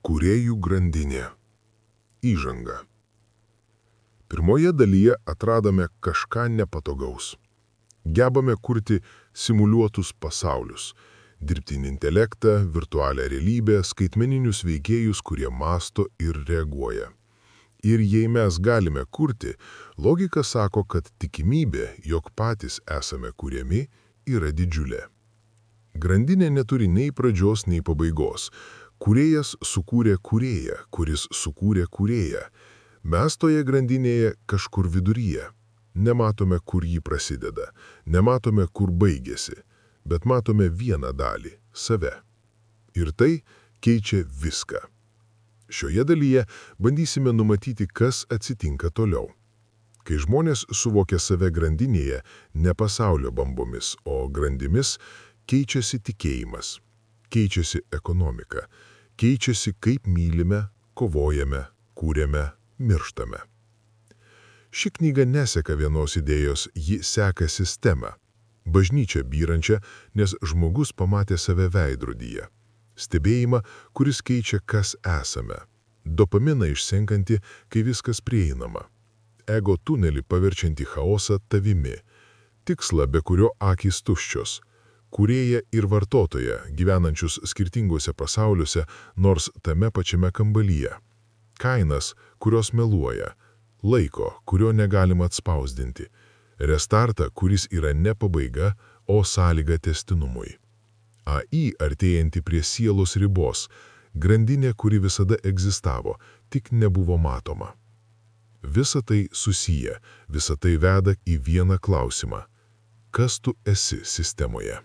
Kūrėjų grandinė. Įžanga. Pirmoje dalyje atradome kažką nepatogaus. Gebame kurti simuliuotus pasaulius, dirbtinį intelektą, virtualią realybę, skaitmeninius veikėjus, kurie mąsto ir reaguoja. Ir jei mes galime kurti, logika sako, kad tikimybė, jog patys esame kuriami, yra didžiulė. Grandinė neturi nei pradžios, nei pabaigos. Kūrėjas sukūrė kūrėją, kuris sukūrė kūrėją. Mes toje grandinėje kažkur viduryje. Nematome, kur ji prasideda, nematome, kur baigėsi, bet matome vieną dalį – save. Ir tai keičia viską. Šioje dalyje bandysime numatyti, kas atsitinka toliau. Kai žmonės suvokia save grandinėje, ne pasaulio bambomis, o grandimis, keičiasi tikėjimas, keičiasi ekonomika, keičiasi kaip mylime, kovojame, kūrėme, mirštame. Ši knyga neseka vienos idėjos, ji seka sistemą. Bažnyčią byrančią, nes žmogus pamatė save veidrodyje. Stebėjimą, kuris keičia, kas esame. Dopaminą išsenkantį, kai viskas prieinama. Ego tunelį paverčiantį chaosą tavimi. Tikslą, be kurio akys tuščios. Kūrėją ir vartotoją, gyvenančius skirtinguose pasauliuose, nors tame pačiame kambalyje. Kainas, kurios meluoja. Laiko, kurio negalima atspausdinti. Restartą, kuris yra ne pabaiga, o sąlyga tęstinumui. AI artėjanti prie sielos ribos, grandinė, kuri visada egzistavo, tik nebuvo matoma. Visa tai susiję, visa tai veda į vieną klausimą. Kas tu esi sistemoje?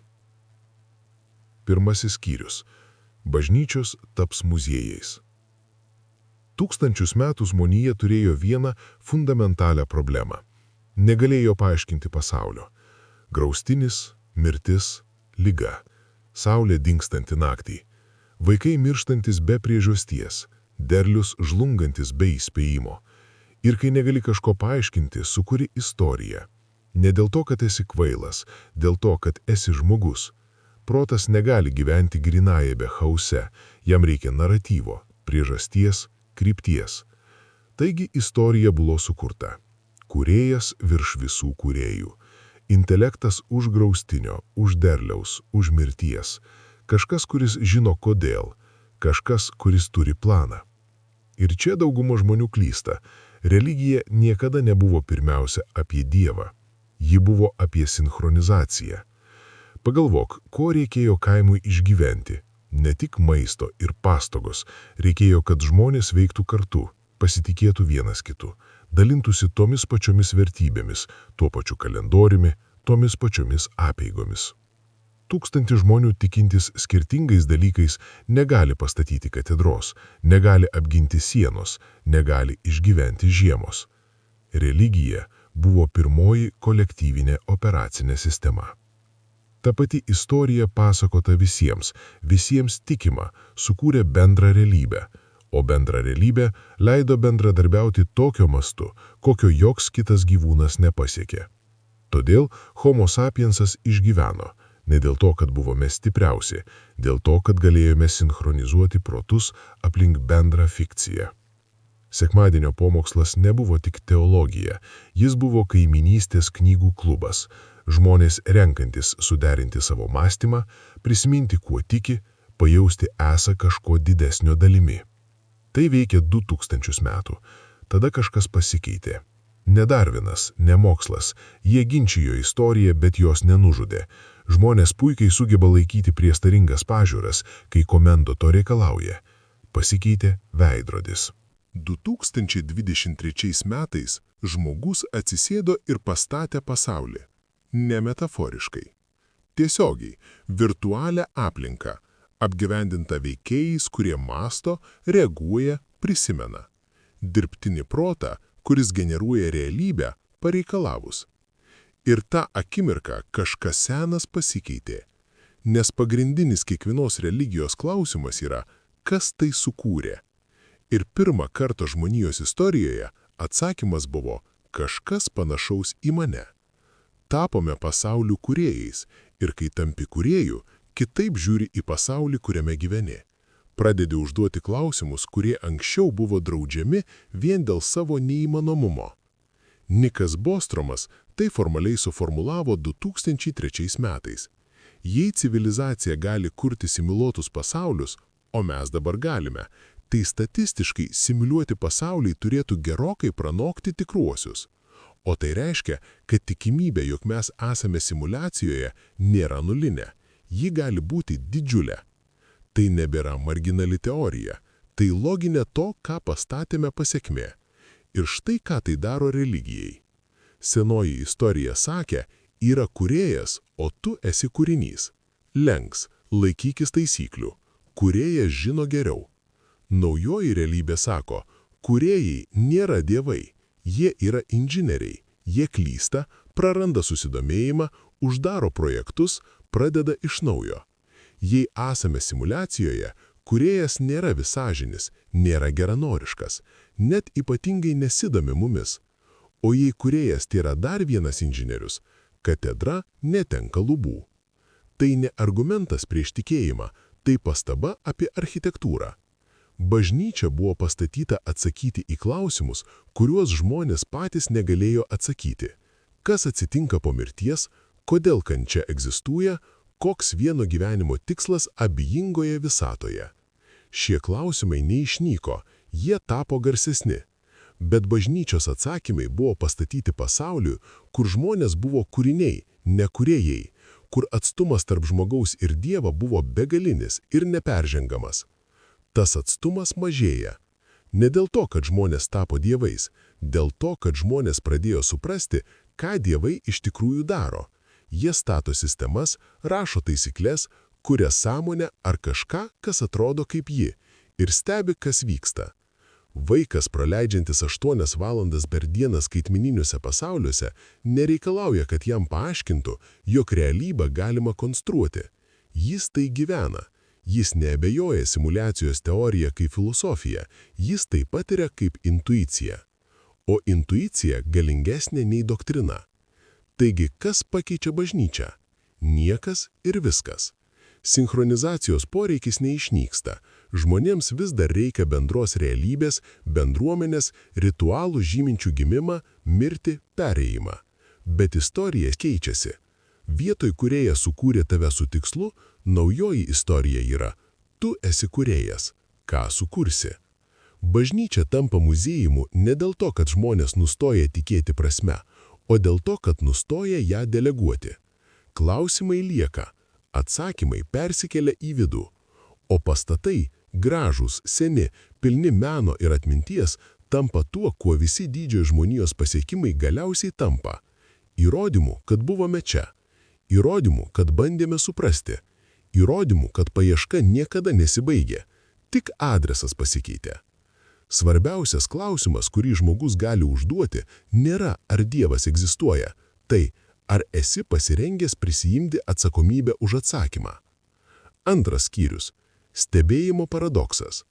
Pirmasis skyrius. Bažnyčios taps muziejais. Tūkstančius metų žmonija turėjo vieną fundamentalią problemą. Negalėjo paaiškinti pasaulio. Graustinis, mirtis, liga. Saulė dingstanti naktį. Vaikai mirštantis be priežasties. Derlius žlungantis be įspėjimo. Ir kai negali kažko paaiškinti, sukuri istoriją. Ne dėl to, kad esi kvailas, dėl to, kad esi žmogus. Protas negali gyventi grynajame chause, jam reikia naratyvo, priežasties, krypties. Taigi istorija buvo sukurta. Kūrėjas virš visų kūrėjų. Intelektas už graustinio, už derliaus, už mirties. Kažkas, kuris žino kodėl. Kažkas, kuris turi planą. Ir čia dauguma žmonių klysta. Religija niekada nebuvo pirmiausia apie Dievą. Ji buvo apie sinchronizaciją. Pagalvok, ko reikėjo kaimui išgyventi. Ne tik maisto ir pastogos. Reikėjo, kad žmonės veiktų kartu, pasitikėtų vienas kitu, dalintųsi tomis pačiomis vertybėmis, tuo pačiu kalendoriumi, tomis pačiomis apeigomis. 1000 žmonių tikintis skirtingais dalykais negali pastatyti katedros, negali apginti sienos, negali išgyventi žiemos. Religija buvo pirmoji kolektyvinė operacinė sistema. Ta pati istorija pasakota visiems, visiems tikima, sukūrė bendrą realybę, o bendra realybė leido bendradarbiauti tokio mastu, kokio joks kitas gyvūnas nepasiekė. Todėl Homo sapiensas išgyveno, ne dėl to, kad buvome stipriausi, dėl to, kad galėjome sinchronizuoti protus aplink bendrą fikciją. Sekmadienio pamokslas nebuvo tik teologija, jis buvo kaimynystės knygų klubas, žmonės renkantis suderinti savo mąstymą, prisiminti, kuo tiki, pajausti esą kažko didesnio dalimi. Tai veikė 2000 metų. Tada kažkas pasikeitė. Ne Darvinas, ne mokslas, jie ginčijo istoriją, bet jos nenužudė. Žmonės puikiai sugeba laikyti prieštaringas pažiūras, kai komendo to reikalauja. Pasikeitė veidrodis. 2023 metais žmogus atsisėdo ir pastatė pasaulį. Ne metaforiškai. Tiesiogiai, virtualią aplinką, apgyvendinta veikėjais, kurie mąsto, reaguoja, prisimena. Dirbtinį protą, kuris generuoja realybę, pareikalavus. Ir tą akimirką kažkas senas pasikeitė. Nes pagrindinis kiekvienos religijos klausimas yra, kas tai sukūrė. Ir pirmą kartą žmonijos istorijoje atsakymas buvo kažkas panašaus į mane. Tapome pasaulių kūrėjais ir kai tampi kūrėjų, kitaip žiūri į pasaulį, kuriame gyveni. Pradedi užduoti klausimus, kurie anksčiau buvo draudžiami vien dėl savo neįmanomumo. Nikas Bostromas tai formaliai suformulavo 2003 metais. Jei civilizacija gali kurti simuliuotus pasaulius, o mes dabar galime, tai statistiškai simuliuoti pasauliai turėtų gerokai pranokti tikruosius. O tai reiškia, kad tikimybė, jog mes esame simuliacijoje, nėra nulinė. Ji gali būti didžiulė. Tai nebėra marginali teorija. Tai loginė to, ką pastatėme pasekmė. Ir štai ką tai daro religijai. Senoji istorija sakė, yra kūrėjas, o tu esi kūrinys. Lenks, laikykis taisyklių. Kūrėjas žino geriau. Naujoji realybė sako, kūrėjai nėra dievai. Jie yra inžinieriai, jie klysta, praranda susidomėjimą, uždaro projektus, pradeda iš naujo. Jei esame simuliacijoje, kūrėjas nėra visažinis, nėra geranoriškas, net ypatingai nesidomi mumis. O jei kūrėjas yra dar vienas inžinierius, katedra netenka lubų. Tai ne argumentas prieš tikėjimą, tai pastaba apie architektūrą. Bažnyčia buvo pastatyta atsakyti į klausimus, kuriuos žmonės patys negalėjo atsakyti. Kas atsitinka po mirties, kodėl kančia egzistuoja, koks vieno gyvenimo tikslas abejingoje visatoje. Šie klausimai neišnyko, jie tapo garsesni. Bet bažnyčios atsakymai buvo pastatyti pasauliui, kur žmonės buvo kūriniai, ne kūrėjai, kur atstumas tarp žmogaus ir Dievo buvo begalinis ir neperžengamas. Tas atstumas mažėja. Ne dėl to, kad žmonės tapo dievais, dėl to, kad žmonės pradėjo suprasti, ką dievai iš tikrųjų daro. Jie stato sistemas, rašo taisyklės, kuria sąmonę ar kažką, kas atrodo kaip ji, ir stebi, kas vyksta. Vaikas, praleidžiantis 8 valandas per dieną skaitmeniniuose pasauliuose, nereikalauja, kad jam paaiškintų, jog realybę galima konstruoti. Jis tai gyvena. Jis neabejoja simuliacijos teorija kaip filosofija, jis tai patiria kaip intuicija. O intuicija galingesnė nei doktrina. Taigi, kas pakeičia bažnyčią? Niekas ir viskas. Sinchronizacijos poreikis neišnyksta. Žmonėms vis dar reikia bendros realybės, bendruomenės, ritualų žyminčių gimimą, mirtį, perėjimą. Bet istorija keičiasi. Vietoj kūrėjas sukūrė tave su tikslu, naujoji istorija yra, tu esi kūrėjas, ką sukursi. Bažnyčia tampa muziejimu ne dėl to, kad žmonės nustoja tikėti prasme, o dėl to, kad nustoja ją deleguoti. Klausimai lieka, atsakymai persikelia į vidų, o pastatai, gražūs, seni, pilni meno ir atminties, tampa tuo, kuo visi didžiojo žmonijos pasiekimai galiausiai tampa. Įrodymų, kad buvome čia. Įrodymų, kad bandėme suprasti. Įrodymų, kad paieška niekada nesibaigė. Tik adresas pasikeitė. Svarbiausias klausimas, kurį žmogus gali užduoti, nėra, ar Dievas egzistuoja. Tai, ar esi pasirengęs prisijimti atsakomybę už atsakymą. Antras skyrius. Stebėjimo paradoksas.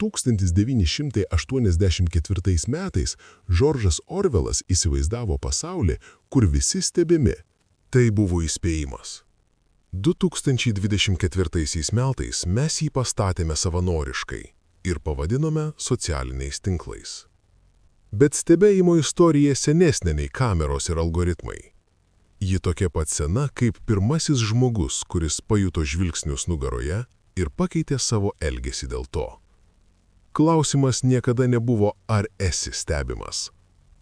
1984 metais Žoržas Orvelas įsivaizdavo pasaulį, kur visi stebimi. Tai buvo įspėjimas. 2024 metais mes jį pastatėme savanoriškai ir pavadinome socialiniais tinklais. Bet stebėjimo istorija senesnė nei kameros ir algoritmai. Ji tokia pat sena kaip pirmasis žmogus, kuris pajuto žvilgsnius nugaroje ir pakeitė savo elgesį dėl to. Klausimas niekada nebuvo, ar esi stebimas.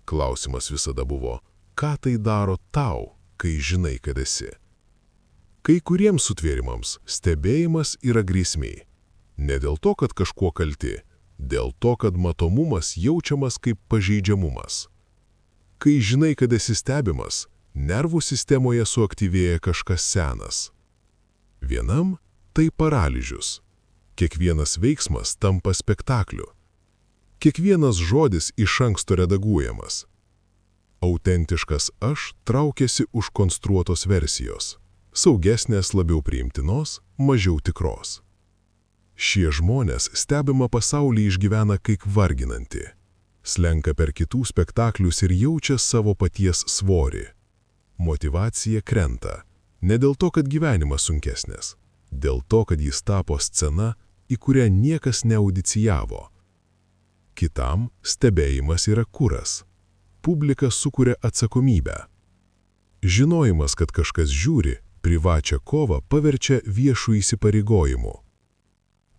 Klausimas visada buvo, ką tai daro tau, kai žinai, kad esi. Kai kuriems sutvėrimams stebėjimas yra grėsmė. Ne dėl to, kad kažkuo kalti, dėl to, kad matomumas jaučiamas kaip pažeidžiamumas. Kai žinai, kad esi stebimas, nervų sistemoje suaktyvėja kažkas senas. Vienam tai paralyžius. Kiekvienas veiksmas tampa spektakliu. Kiekvienas žodis iš anksto redaguojamas. Autentiškas aš traukiasi už konstruotos versijos. Saugesnės, labiau priimtinos, mažiau tikros. Šie žmonės stebimą pasaulį išgyvena kaip varginanti. Slenka per kitų spektaklius ir jaučia savo paties svorį. Motyvacija krenta. Ne dėl to, kad gyvenimas sunkesnės. Dėl to, kad jis tapo scena, į kurią niekas neaudicijavo. Kitam stebėjimas yra kuras. Publika sukuria atsakomybę. Žinojimas, kad kažkas žiūri, privačią kovą paverčia viešų įsipareigojimų.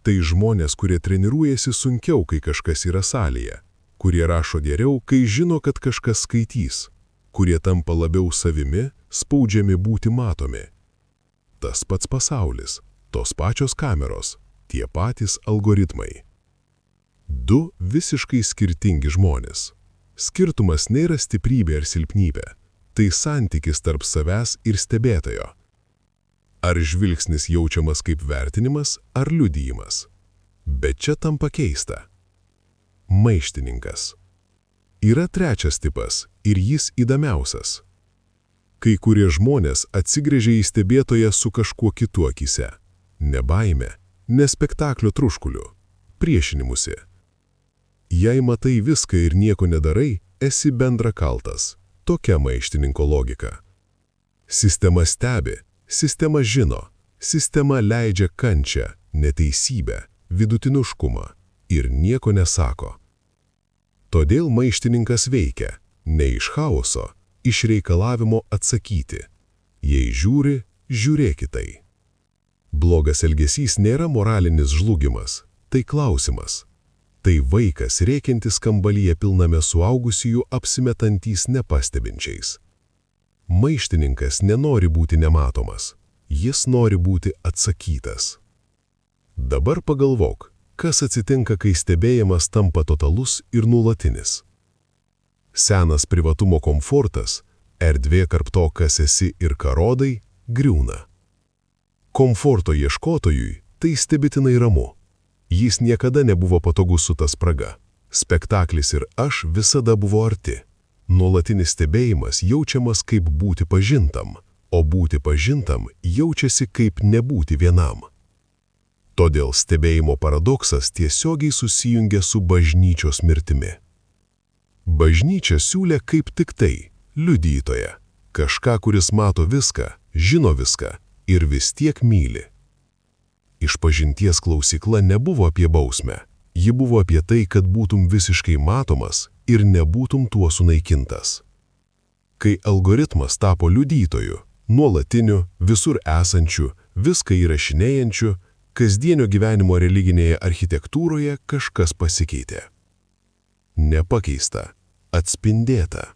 Tai žmonės, kurie treniruojasi sunkiau, kai kažkas yra salėje, kurie rašo geriau, kai žino, kad kažkas skaitys, kurie tampa labiau savimi, spaudžiami būti matomi. Tas pats pasaulis, tos pačios kameros, tie patys algoritmai. Du visiškai skirtingi žmonės. Skirtumas nėra stiprybė ar silpnybė, tai santykis tarp savęs ir stebėtojo. Ar žvilgsnis jaučiamas kaip vertinimas ar liudijimas. Bet čia tampa keista. Maištininkas. Yra trečias tipas ir jis įdomiausias. Kai kurie žmonės atsigręžia į stebėtoją su kažkuo kitu akyse. Ne baime, ne spektaklio truškuliu, priešinimusi. Jei matai viską ir nieko nedarai, esi bendra kaltas. Tokia maištininko logika. Sistema stebi, sistema žino, sistema leidžia kančią, neteisybę, vidutiniškumą ir nieko nesako. Todėl maištininkas veikia, ne iš chaoso, iš reikalavimo atsakyti. Jei žiūri, žiūrėk į tai. Blogas elgesys nėra moralinis žlugimas, tai klausimas. Tai vaikas rėkiantis kambalyje pilname suaugusiųjų apsimetantys nepastebinčiais. Maištininkas nenori būti nematomas, jis nori būti atsakytas. Dabar pagalvok, kas atsitinka, kai stebėjimas tampa totalus ir nuolatinis. Senas privatumo komfortas, erdvė tarp to, kas esi ir ką rodai, griūna. Komforto ieškotojui tai stebėtinai ramu. Jis niekada nebuvo patogus su ta spraga. Spektaklis ir aš visada buvo arti. Nuolatinis stebėjimas jaučiamas kaip būti pažintam, o būti pažintam jaučiasi kaip nebūti vienam. Todėl stebėjimo paradoksas tiesiogiai susijungia su bažnyčios mirtimi. Bažnyčia siūlė kaip tik tai, liudytoja, kažką, kuris mato viską, žino viską ir vis tiek myli. Išpažinties klausykla nebuvo apie bausmę, ji buvo apie tai, kad būtum visiškai matomas ir nebūtum tuo sunaikintas. Kai algoritmas tapo liudytoju, nuolatiniu, visur esančiu, viską įrašinėjančiu, kasdienio gyvenimo religinėje architektūroje kažkas pasikeitė. Nepakeista, atspindėta.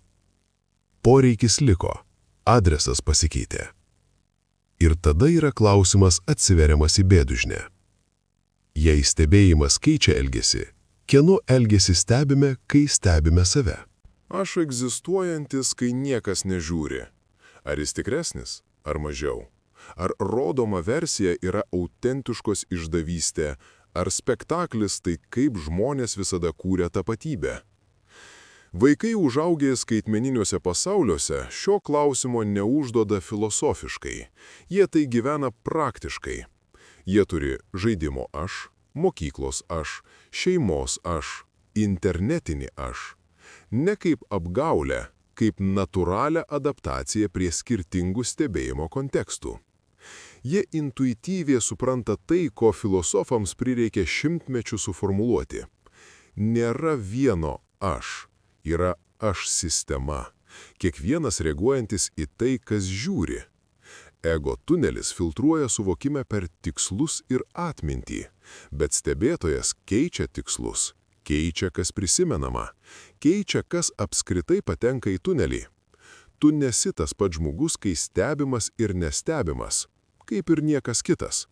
Poreikis liko, adresas pasikeitė. Ir tada yra klausimas atsiveriamas į bėdužnę. Jei stebėjimas keičia elgesį, kieno elgesį stebime, kai stebime save? Aš egzistuojantis, kai niekas nežiūri. Ar jis tikresnis, ar mažiau? Ar rodoma versija yra autentiškos išdavystė, ar spektaklis tai kaip žmonės visada kūrė tapatybę? Vaikai užaugę skaitmeniniuose pasauliuose šio klausimo neužduoda filosofiškai, jie tai gyvena praktiškai. Jie turi žaidimo aš, mokyklos aš, šeimos aš, internetinį aš. Ne kaip apgaulę, kaip natūralią adaptaciją prie skirtingų stebėjimo kontekstų. Jie intuityviai supranta tai, ko filosofams prireikė šimtmečių suformuluoti. Nėra vieno aš. Yra aš sistema, kiekvienas reaguojantis į tai, kas žiūri. Ego tunelis filtruoja suvokimą per tikslus ir atmintį, bet stebėtojas keičia tikslus, keičia, kas prisimenama, keičia, kas apskritai patenka į tunelį. Tu nesi tas pats žmogus, kai stebimas ir nestebimas, kaip ir niekas kitas.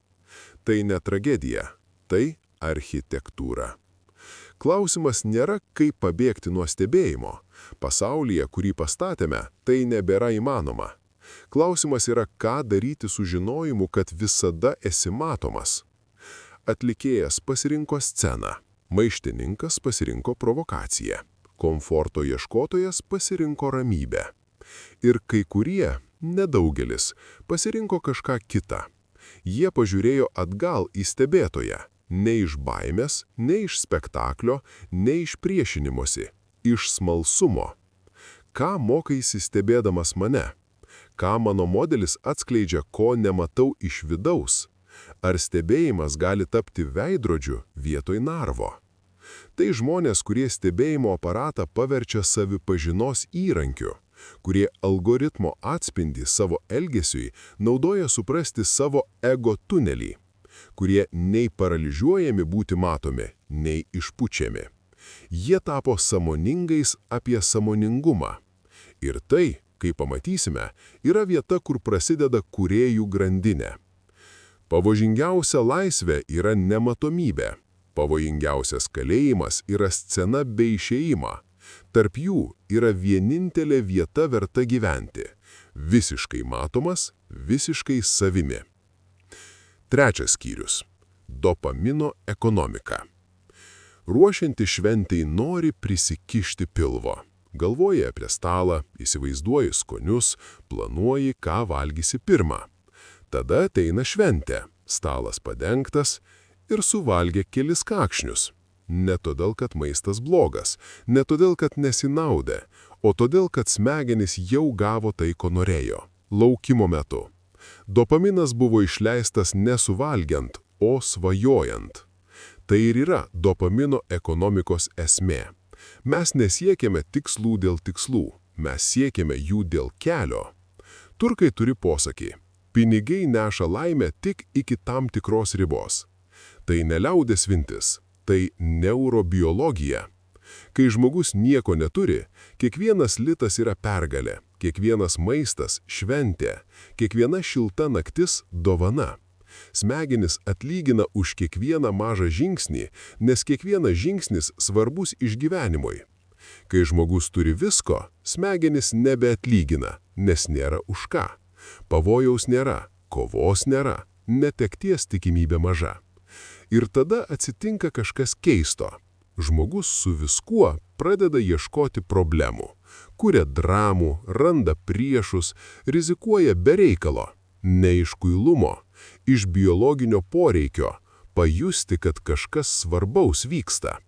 Tai ne tragedija, tai architektūra. Klausimas nėra, kaip pabėgti nuo stebėjimo. Pasaulyje, kurį pastatėme, tai nebėra įmanoma. Klausimas yra, ką daryti su žinojimu, kad visada esi matomas. Atlikėjas pasirinko sceną, maištininkas pasirinko provokaciją, komforto ieškotojas pasirinko ramybę. Ir kai kurie, nedaugelis, pasirinko kažką kitą. Jie pažiūrėjo atgal į stebėtoją. Ne iš baimės, ne iš spektaklio, ne iš priešinimosi, iš smalsumo. Ką mokaisi stebėdamas mane? Ką mano modelis atskleidžia, ko nematau iš vidaus? Ar stebėjimas gali tapti veidrodžiu vietoj narvo? Tai žmonės, kurie stebėjimo aparatą paverčia savipažinos įrankiu, kurie algoritmo atspindį savo elgesiui naudoja suprasti savo ego tunelį, kurie nei paralyžiuojami būti matomi, nei išpučiami. Jie tapo sąmoningais apie sąmoningumą. Ir tai, kaip pamatysime, yra vieta, kur prasideda kūrėjų grandinė. Pavojingiausia laisvė yra nematomybė. Pavojingiausias kalėjimas yra scena be išėjimo. Tarp jų yra vienintelė vieta verta gyventi. Visiškai matomas, visiškai savimi. Trečias skyrius. Dopamino ekonomika. Ruošianti šventei nori prisikišti pilvo. Galvoji apie stalą, įsivaizduoji skonius, planuoji, ką valgysi pirmą. Tada ateina šventė, stalas padengtas ir suvalgė kelis kakšnius. Ne todėl, kad maistas blogas, ne todėl, kad nesinaudė, o todėl, kad smegenys jau gavo tai, ko norėjo – laukimo metu. Dopaminas buvo išleistas nesuvalgiant, o svajojant. Tai ir yra dopamino ekonomikos esmė. Mes nesiekėme tikslų dėl tikslų, mes siekėme jų dėl kelio. Turkai turi posakį – pinigai neša laimę tik iki tam tikros ribos. Tai ne liaudės mintis, tai neurobiologija. Kai žmogus nieko neturi, kiekvienas litas yra pergalė, kiekvienas maistas šventė, kiekviena šilta naktis dovana. Smegenys atlygina už kiekvieną mažą žingsnį, nes kiekvienas žingsnis svarbus išgyvenimui. Kai žmogus turi visko, smegenys nebeatlygina, nes nėra už ką. Pavojaus nėra, kovos nėra, netekties tikimybė maža. Ir tada atsitinka kažkas keisto. Žmogus su viskuo pradeda ieškoti problemų, kuria dramų, randa priešus, rizikuoja be reikalo, ne iš kvailumo, iš biologinio poreikio, pajusti, kad kažkas svarbaus vyksta.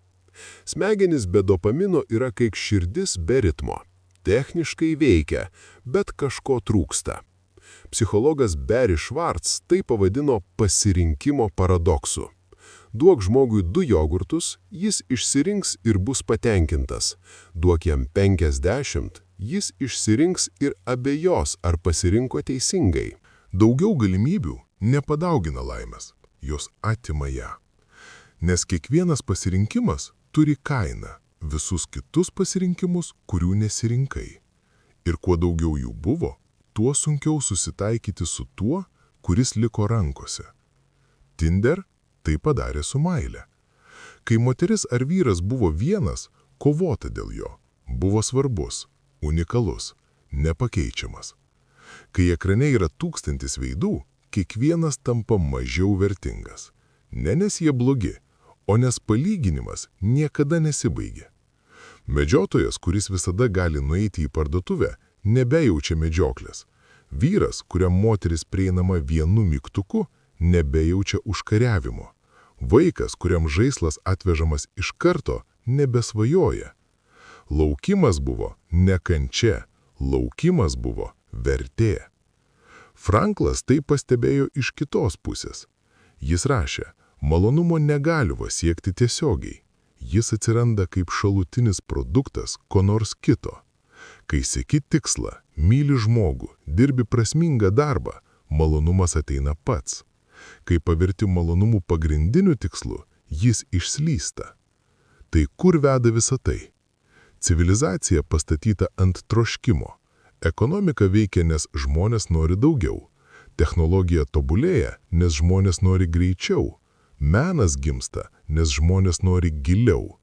Smegenys be dopamino yra kaip širdis be ritmo. Techniškai veikia, bet kažko trūksta. Psichologas Barry Schwartz tai pavadino pasirinkimo paradoksu. Duok žmogui 2 jogurtus, jis išsirinks ir bus patenkintas. Duok jam 50, jis išsirinks ir abejos, ar pasirinko teisingai. Daugiau galimybių nepadaugina laimės, jos atima ją. Nes kiekvienas pasirinkimas turi kainą, visus kitus pasirinkimus, kurių nesirinkai. Ir kuo daugiau jų buvo, tuo sunkiau susitaikyti su tuo, kuris liko rankose. Tinder tai padarė su meile. Kai moteris ar vyras buvo vienas, kovota dėl jo, buvo svarbus, unikalus, nepakeičiamas. Kai ekrane yra 1000 veidų, kiekvienas tampa mažiau vertingas. Ne nes jie blogi, o nes palyginimas niekada nesibaigia. Medžiotojas, kuris visada gali nueiti į parduotuvę, nebejaučia medžioklės. Vyras, kuriam moteris prieinama vienu mygtuku, nebejaučia užkariavimo. Vaikas, kuriam žaislas atvežamas iš karto, nebesvajoja. Laukimas buvo ne kančia, laukimas buvo vertė. Franklas tai pastebėjo iš kitos pusės. Jis rašė, malonumo negalima siekti tiesiogiai. Jis atsiranda kaip šalutinis produktas ko nors kito. Kai sieki tikslą, myli žmogų, dirbi prasmingą darbą, malonumas ateina pats. Kai paverti malonumų pagrindiniu tikslu, jis išslysta. Tai kur veda visa tai? Civilizacija pastatyta ant troškimo. Ekonomika veikia, nes žmonės nori daugiau. Technologija tobulėja, nes žmonės nori greičiau. Menas gimsta, nes žmonės nori giliau.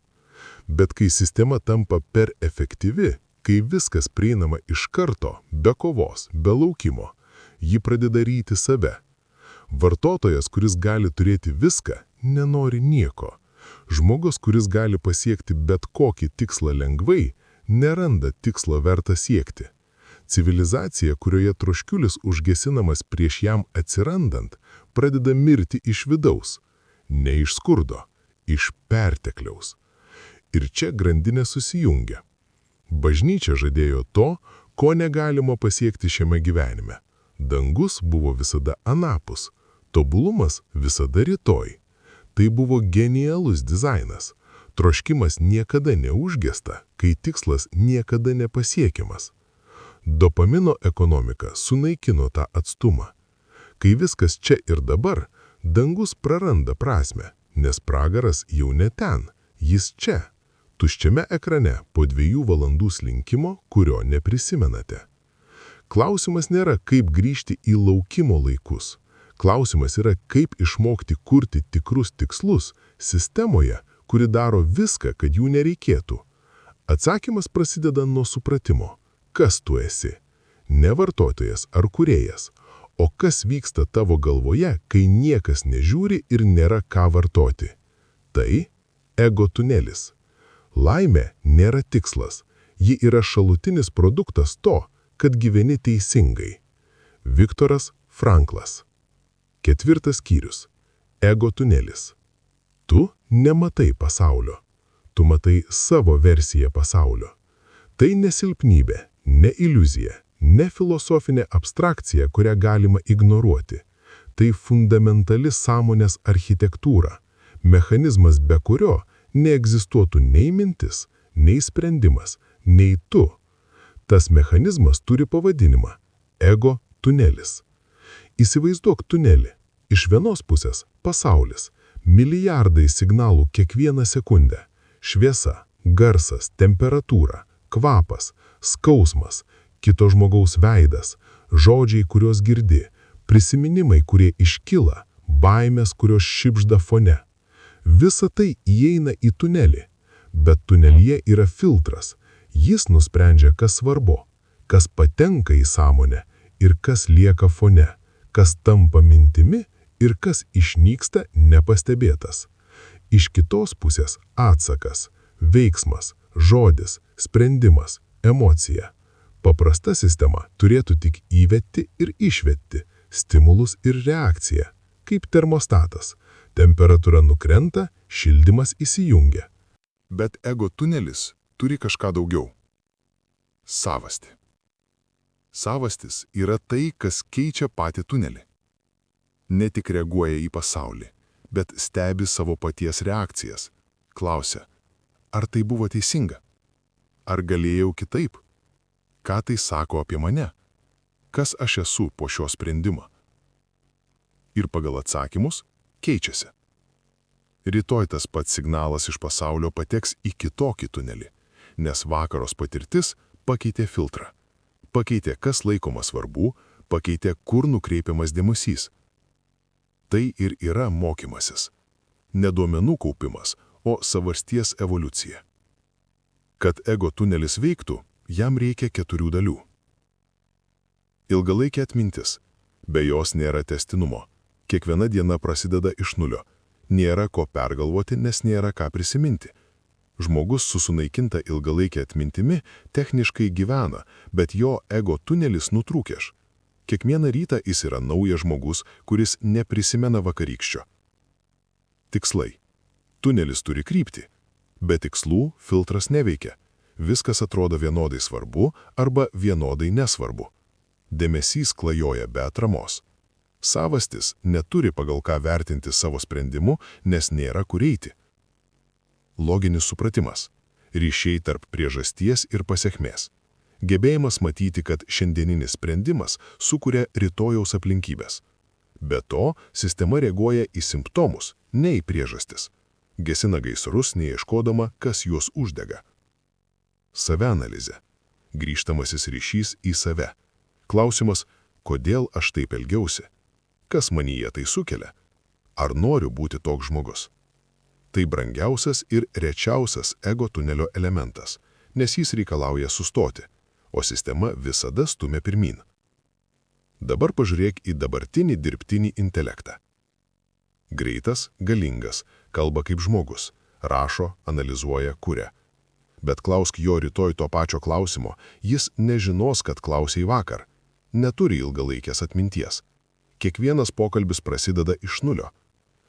Bet kai sistema tampa per efektyvi, kai viskas prieinama iš karto, be kovos, be laukimo, ji pradeda ryti save. Vartotojas, kuris gali turėti viską, nenori nieko. Žmogus, kuris gali pasiekti bet kokį tikslą lengvai, neranda tikslo vertą siekti. Civilizacija, kurioje troškiulis užgesinamas prieš jam atsirandant, pradeda mirti iš vidaus. Ne iš skurdo, iš pertekliaus. Ir čia grandinė susijungia. Bažnyčia žadėjo to, ko negalima pasiekti šiame gyvenime. Dangus buvo visada anapus. Tobulumas visada rytoj. Tai buvo genialus dizainas. Troškimas niekada neužgesta, kai tikslas niekada nepasiekiamas. Dopamino ekonomika sunaikino tą atstumą. Kai viskas čia ir dabar, dangus praranda prasmę, nes pragaras jau ne ten, jis čia, tuščiame ekrane po 2 valandų slinkimo, kurio neprisimenate. Klausimas nėra, kaip grįžti į laukimo laikus. Klausimas yra, kaip išmokti kurti tikrus tikslus sistemoje, kuri daro viską, kad jų nereikėtų. Atsakymas prasideda nuo supratimo, kas tu esi. Ne vartotojas ar kūrėjas, o kas vyksta tavo galvoje, kai niekas nežiūri ir nėra ką vartoti. Tai ego tunelis. Laimė nėra tikslas, ji yra šalutinis produktas to, kad gyveni teisingai. Viktoras Franklas. 4 skyrius. Ego tunelis. Tu nematai pasaulio. Tu matai savo versiją pasaulio. Tai ne silpnybė, ne iliuzija, ne filosofinė abstrakcija, kurią galima ignoruoti. Tai fundamentali sąmonės architektūra, mechanizmas, be kurio neegzistuotų nei mintis, nei sprendimas, nei tu. Tas mechanizmas turi pavadinimą – ego tunelis. Įsivaizduok tunelį. Iš vienos pusės – pasaulis, milijardai signalų kiekvieną sekundę. Šviesa, garsas, temperatūra, kvapas, skausmas, kito žmogaus veidas, žodžiai, kuriuos girdi, prisiminimai, kurie iškyla, baimės, kurios šibžda fone. Visa tai įeina į tunelį, bet tunelyje yra filtras. Jis nusprendžia, kas svarbu, kas patenka į sąmonę ir kas lieka fone, kas tampa mintimi ir kas išnyksta nepastebėtas. Iš kitos pusės atsakas, veiksmas, žodis, sprendimas, emocija. Paprasta sistema turėtų tik įvetti ir išvetti, stimulus ir reakciją, kaip termostatas. Temperatūra nukrenta, šildymas įsijungia. Bet ego tunelis turi kažką daugiau. Savastį. Savastis yra tai, kas keičia patį tunelį. Ne tik reaguoja į pasaulį, bet stebi savo paties reakcijas. Klausia, ar tai buvo teisinga? Ar galėjau kitaip? Ką tai sako apie mane? Kas aš esu po šio sprendimo? Ir pagal atsakymus keičiasi. Rytoj tas pats signalas iš pasaulio pateks į kitokį tunelį, nes vakaros patirtis pakeitė filtrą. Pakeitė, kas laikoma svarbu, pakeitė, kur nukreipiamas dėmesys. Tai ir yra mokymasis. Ne duomenų kaupimas, o savasties evoliucija. Kad ego tunelis veiktų, jam reikia 4 dalių. Ilgalaikė atmintis. Be jos nėra tęstinumo. Kiekviena diena prasideda iš nulio. Nėra ko pergalvoti, nes nėra ką prisiminti. Žmogus su sunaikinta ilgalaikė atmintimi techniškai gyvena, bet jo ego tunelis nutrūkęs. Kiekvieną rytą jis yra naujas žmogus, kuris neprisimena vakarykščio. Tikslai. Tunelis turi kryptį. Be tikslų filtras neveikia. Viskas atrodo vienodai svarbu arba vienodai nesvarbu. Dėmesys klajoja be atramos. Savastis neturi pagal ką vertinti savo sprendimu, nes nėra kur eiti. Loginis supratimas. Ryšiai tarp priežasties ir pasekmės. Gebėjimas matyti, kad šiandieninis sprendimas sukuria rytojaus aplinkybės. Be to, sistema reaguoja į simptomus, ne į priežastis. Gesina gaisrus, neieškodama, kas juos uždega. Saveanalizė. Grįžtamasis ryšys į save. Klausimas, kodėl aš taip elgiausi? Kas manyje tai sukelia? Ar noriu būti toks žmogus? Tai brangiausias ir rečiausias ego tunelio elementas, nes jis reikalauja sustoti, o sistema visada stumia pirmyn. Dabar pažiūrėk į dabartinį dirbtinį intelektą. Greitas, galingas, kalba kaip žmogus, rašo, analizuoja, kuria. Bet klausk jo rytoj to pačio klausimo, jis nežinos, kad klausei vakar. Neturi ilgalaikės atminties. Kiekvienas pokalbis prasideda iš nulio.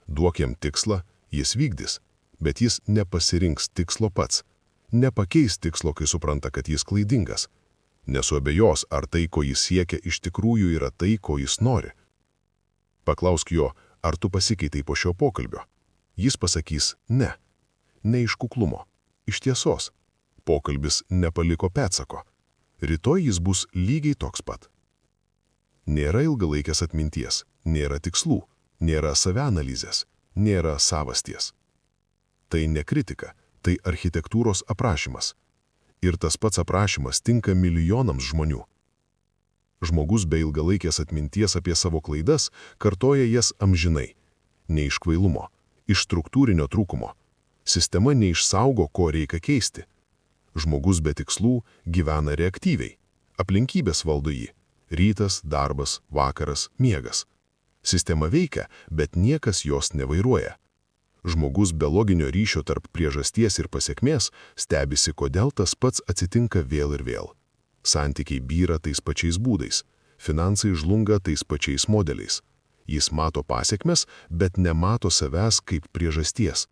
Duok jam tikslą, jis vykdys, bet jis nepasirinks tikslo pats. Nepakeis tikslo, kai supranta, kad jis klaidingas. Nesuabejos, ar tai, ko jis siekia, iš tikrųjų yra tai, ko jis nori. Paklausk jo, ar tu pasikeitai po šio pokalbio. Jis pasakys ne. Ne iš kuklumo. Iš tiesos. Pokalbis nepaliko pėdsako. Rytoj jis bus lygiai toks pat. Nėra ilgalaikės atminties, nėra tikslų, nėra savianalizės, nėra savasties. Tai ne kritika, tai architektūros aprašymas. Ir tas pats aprašymas tinka milijonams žmonių. Žmogus be ilgalaikės atminties apie savo klaidas kartoja jas amžinai. Ne iš kvailumo, iš struktūrinio trūkumo. Sistema neišsaugo, ko reikia keisti. Žmogus be tikslų gyvena reaktyviai. Aplinkybės valdo jį. Rytas, darbas, vakaras, miegas. Sistema veikia, bet niekas jos nevairuoja. Žmogus be loginio ryšio tarp priežasties ir pasekmės stebisi, kodėl tas pats atsitinka vėl ir vėl. Santykiai byra tais pačiais būdais. Finansai žlunga tais pačiais modeliais. Jis mato pasekmes, bet nemato savęs kaip priežasties.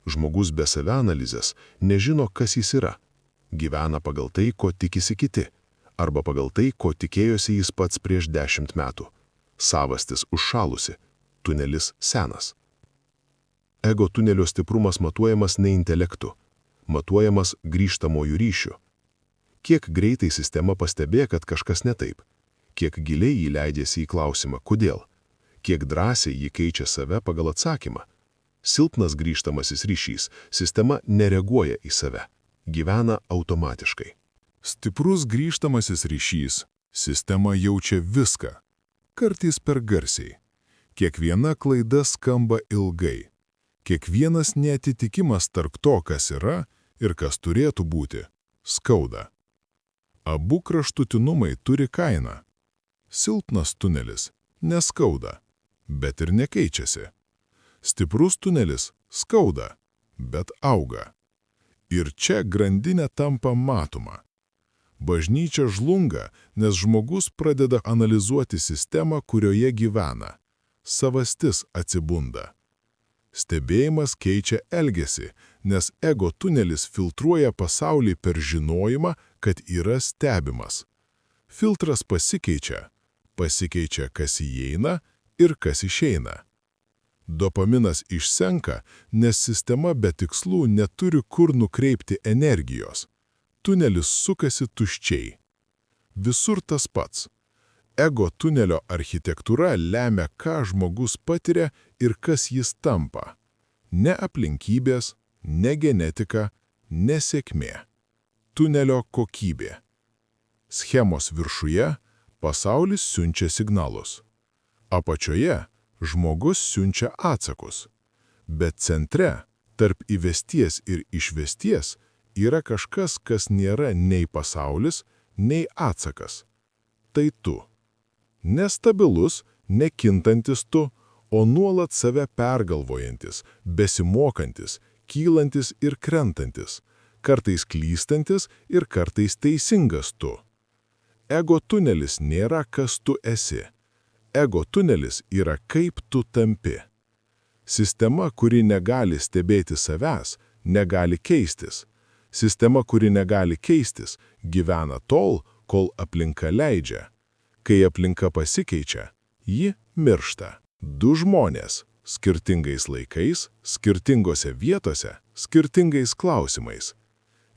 Žmogus be savianalizės nežino, kas jis yra. Gyvena pagal tai, ko tikisi kiti. Arba pagal tai, ko tikėjosi jis pats prieš 10 metų. Savastis užšalusi. Tunelis senas. Ego tunelio stiprumas matuojamas ne intelektu. Matuojamas grįžtamojų ryšių. Kiek greitai sistema pastebė, kad kažkas ne taip. Kiek giliai jį leidėsi į klausimą, kodėl. Kiek drąsiai jį keičia save pagal atsakymą. Silpnas grįžtamasis ryšys, sistema nereaguoja į save. Gyvena automatiškai. Stiprus grįžtamasis ryšys, sistema jaučia viską. Kartais per garsiai. Kiekviena klaida skamba ilgai. Kiekvienas neatitikimas tarp to, kas yra ir kas turėtų būti, skauda. Abu kraštutinumai turi kainą. Silpnas tunelis neskauda, bet ir nekeičiasi. Stiprus tunelis skauda, bet auga. Ir čia grandinė tampa matoma. Bažnyčia žlunga, nes žmogus pradeda analizuoti sistemą, kurioje gyvena. Savastis atsibunda. Stebėjimas keičia elgesį, nes ego tunelis filtruoja pasaulį per žinojimą, kad yra stebimas. Filtras pasikeičia. Pasikeičia, kas įeina ir kas išeina. Dopaminas išsenka, nes sistema be tikslų neturi kur nukreipti energijos. Tunelis sukasi tuščiai. Visur tas pats. Ego tunelio architektūra lemia, ką žmogus patiria ir kas jis tampa. Ne aplinkybės, ne genetika, ne sėkmė. Tunelio kokybė. Schemos viršuje pasaulis siunčia signalus. Apačioje žmogus siunčia atsakus. Bet centre, tarp įvesties ir išvesties, yra kažkas, kas nėra nei pasaulis, nei atsakas. Tai tu. Nestabilus, nekintantis tu, o nuolat save pergalvojantis, besimokantis, kylantis ir krentantis, kartais klystantis ir kartais teisingas tu. Ego tunelis nėra, kas tu esi. Ego tunelis yra, kaip tu tampi. Sistema, kuri negali stebėti savęs, negali keistis. Sistema, kuri negali keistis, gyvena tol, kol aplinka leidžia. Kai aplinka pasikeičia, ji miršta. Du žmonės, skirtingais laikais, skirtingose vietose, skirtingais klausimais.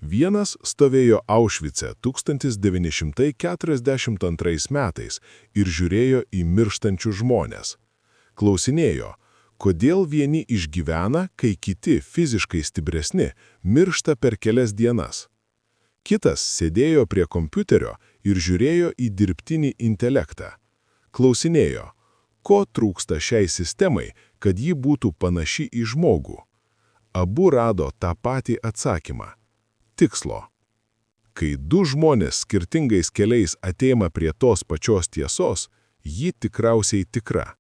Vienas stovėjo Aušvice 1942 metais ir žiūrėjo į mirštančius žmonės. Klausinėjo, kodėl vieni išgyvena, kai kiti fiziškai stipresni miršta per kelias dienas. Kitas sėdėjo prie kompiuterio ir žiūrėjo į dirbtinį intelektą. Klausinėjo, ko trūksta šiai sistemai, kad ji būtų panaši į žmogų. Abu rado tą patį atsakymą. Tikslo. Kai du žmonės skirtingais keliais ateina prie tos pačios tiesos, ji tikriausiai tikra.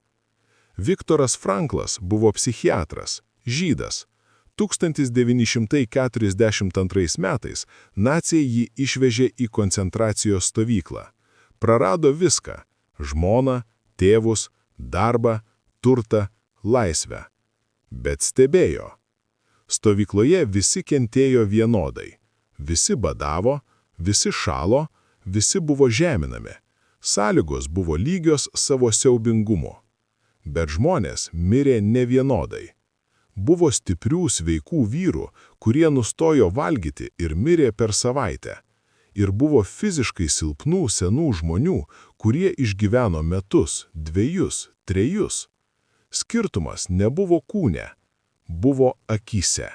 Viktoras Franklas buvo psichiatras, žydas. 1942 metais naciai jį išvežė į koncentracijos stovyklą. Prarado viską – žmoną, tėvus, darbą, turtą, laisvę. Bet stebėjo. Stovykloje visi kentėjo vienodai. Visi badavo, visi šalo, visi buvo žeminami. Sąlygos buvo lygios savo siaubingumo. Bet žmonės mirė nevienodai. Buvo stiprių, sveikų vyrų, kurie nustojo valgyti ir mirė per savaitę. Ir buvo fiziškai silpnų senų žmonių, kurie išgyveno metus, 2, 3. Skirtumas nebuvo kūne, buvo akyse.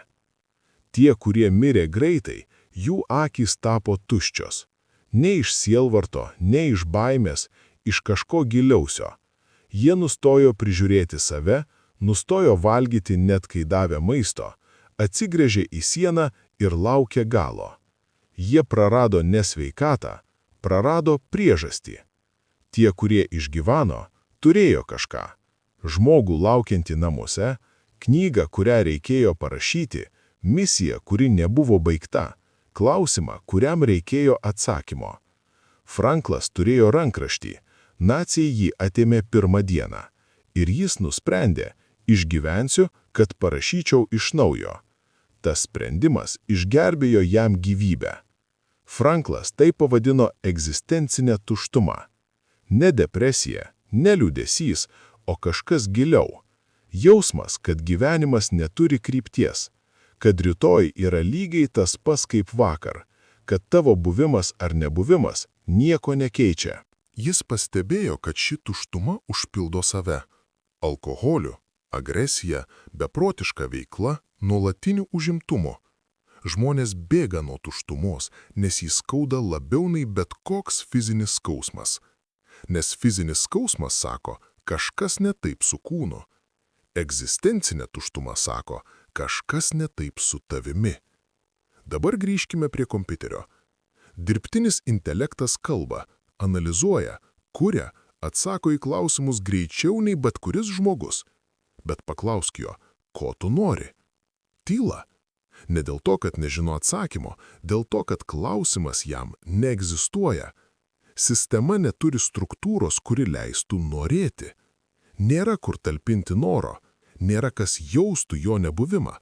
Tie, kurie mirė greitai, jų akys tapo tuščios. Ne iš sielvarto, ne iš baimės, iš kažko giliausio. Jie nustojo prižiūrėti save, nustojo valgyti net kai davė maisto, atsigręžė į sieną ir laukė galo. Jie prarado ne sveikatą, prarado priežastį. Tie, kurie išgyveno, turėjo kažką. Žmogų laukiantį namuose, knygą, kurią reikėjo parašyti, misiją, kuri nebuvo baigta, klausimą, kuriam reikėjo atsakymo. Franklas turėjo rankraštį, naciai jį atėmė pirmą dieną. Ir jis nusprendė, išgyvensiu, kad parašyčiau iš naujo. Tas sprendimas išgelbėjo jam gyvybę. Franklas tai pavadino egzistencinę tuštumą. Ne depresija, ne liūdesys, o kažkas giliau. Jausmas, kad gyvenimas neturi krypties, kad rytoj yra lygiai tas pats kaip vakar, kad tavo buvimas ar nebuvimas nieko nekeičia. Jis pastebėjo, kad ši tuštuma užpildo save. Alkoholiu, agresija, beprotiška veikla, nuolatiniu užimtumu. Žmonės bėga nuo tuštumos, nes jį skauda labiau nei bet koks fizinis skausmas. Nes fizinis skausmas sako, kažkas ne taip su kūnu. Egzistencinė tuštuma sako, kažkas ne taip su tavimi. Dabar grįžkime prie kompiuterio. Dirbtinis intelektas kalba, analizuoja, kuria, atsako į klausimus greičiau nei bet kuris žmogus. Bet paklausk jo, ko tu nori? Tyla. Ne dėl to, kad nežino atsakymo, dėl to, kad klausimas jam neegzistuoja. Sistema neturi struktūros, kuri leistų norėti. Nėra kur talpinti noro, nėra kas jaustų jo nebuvimą.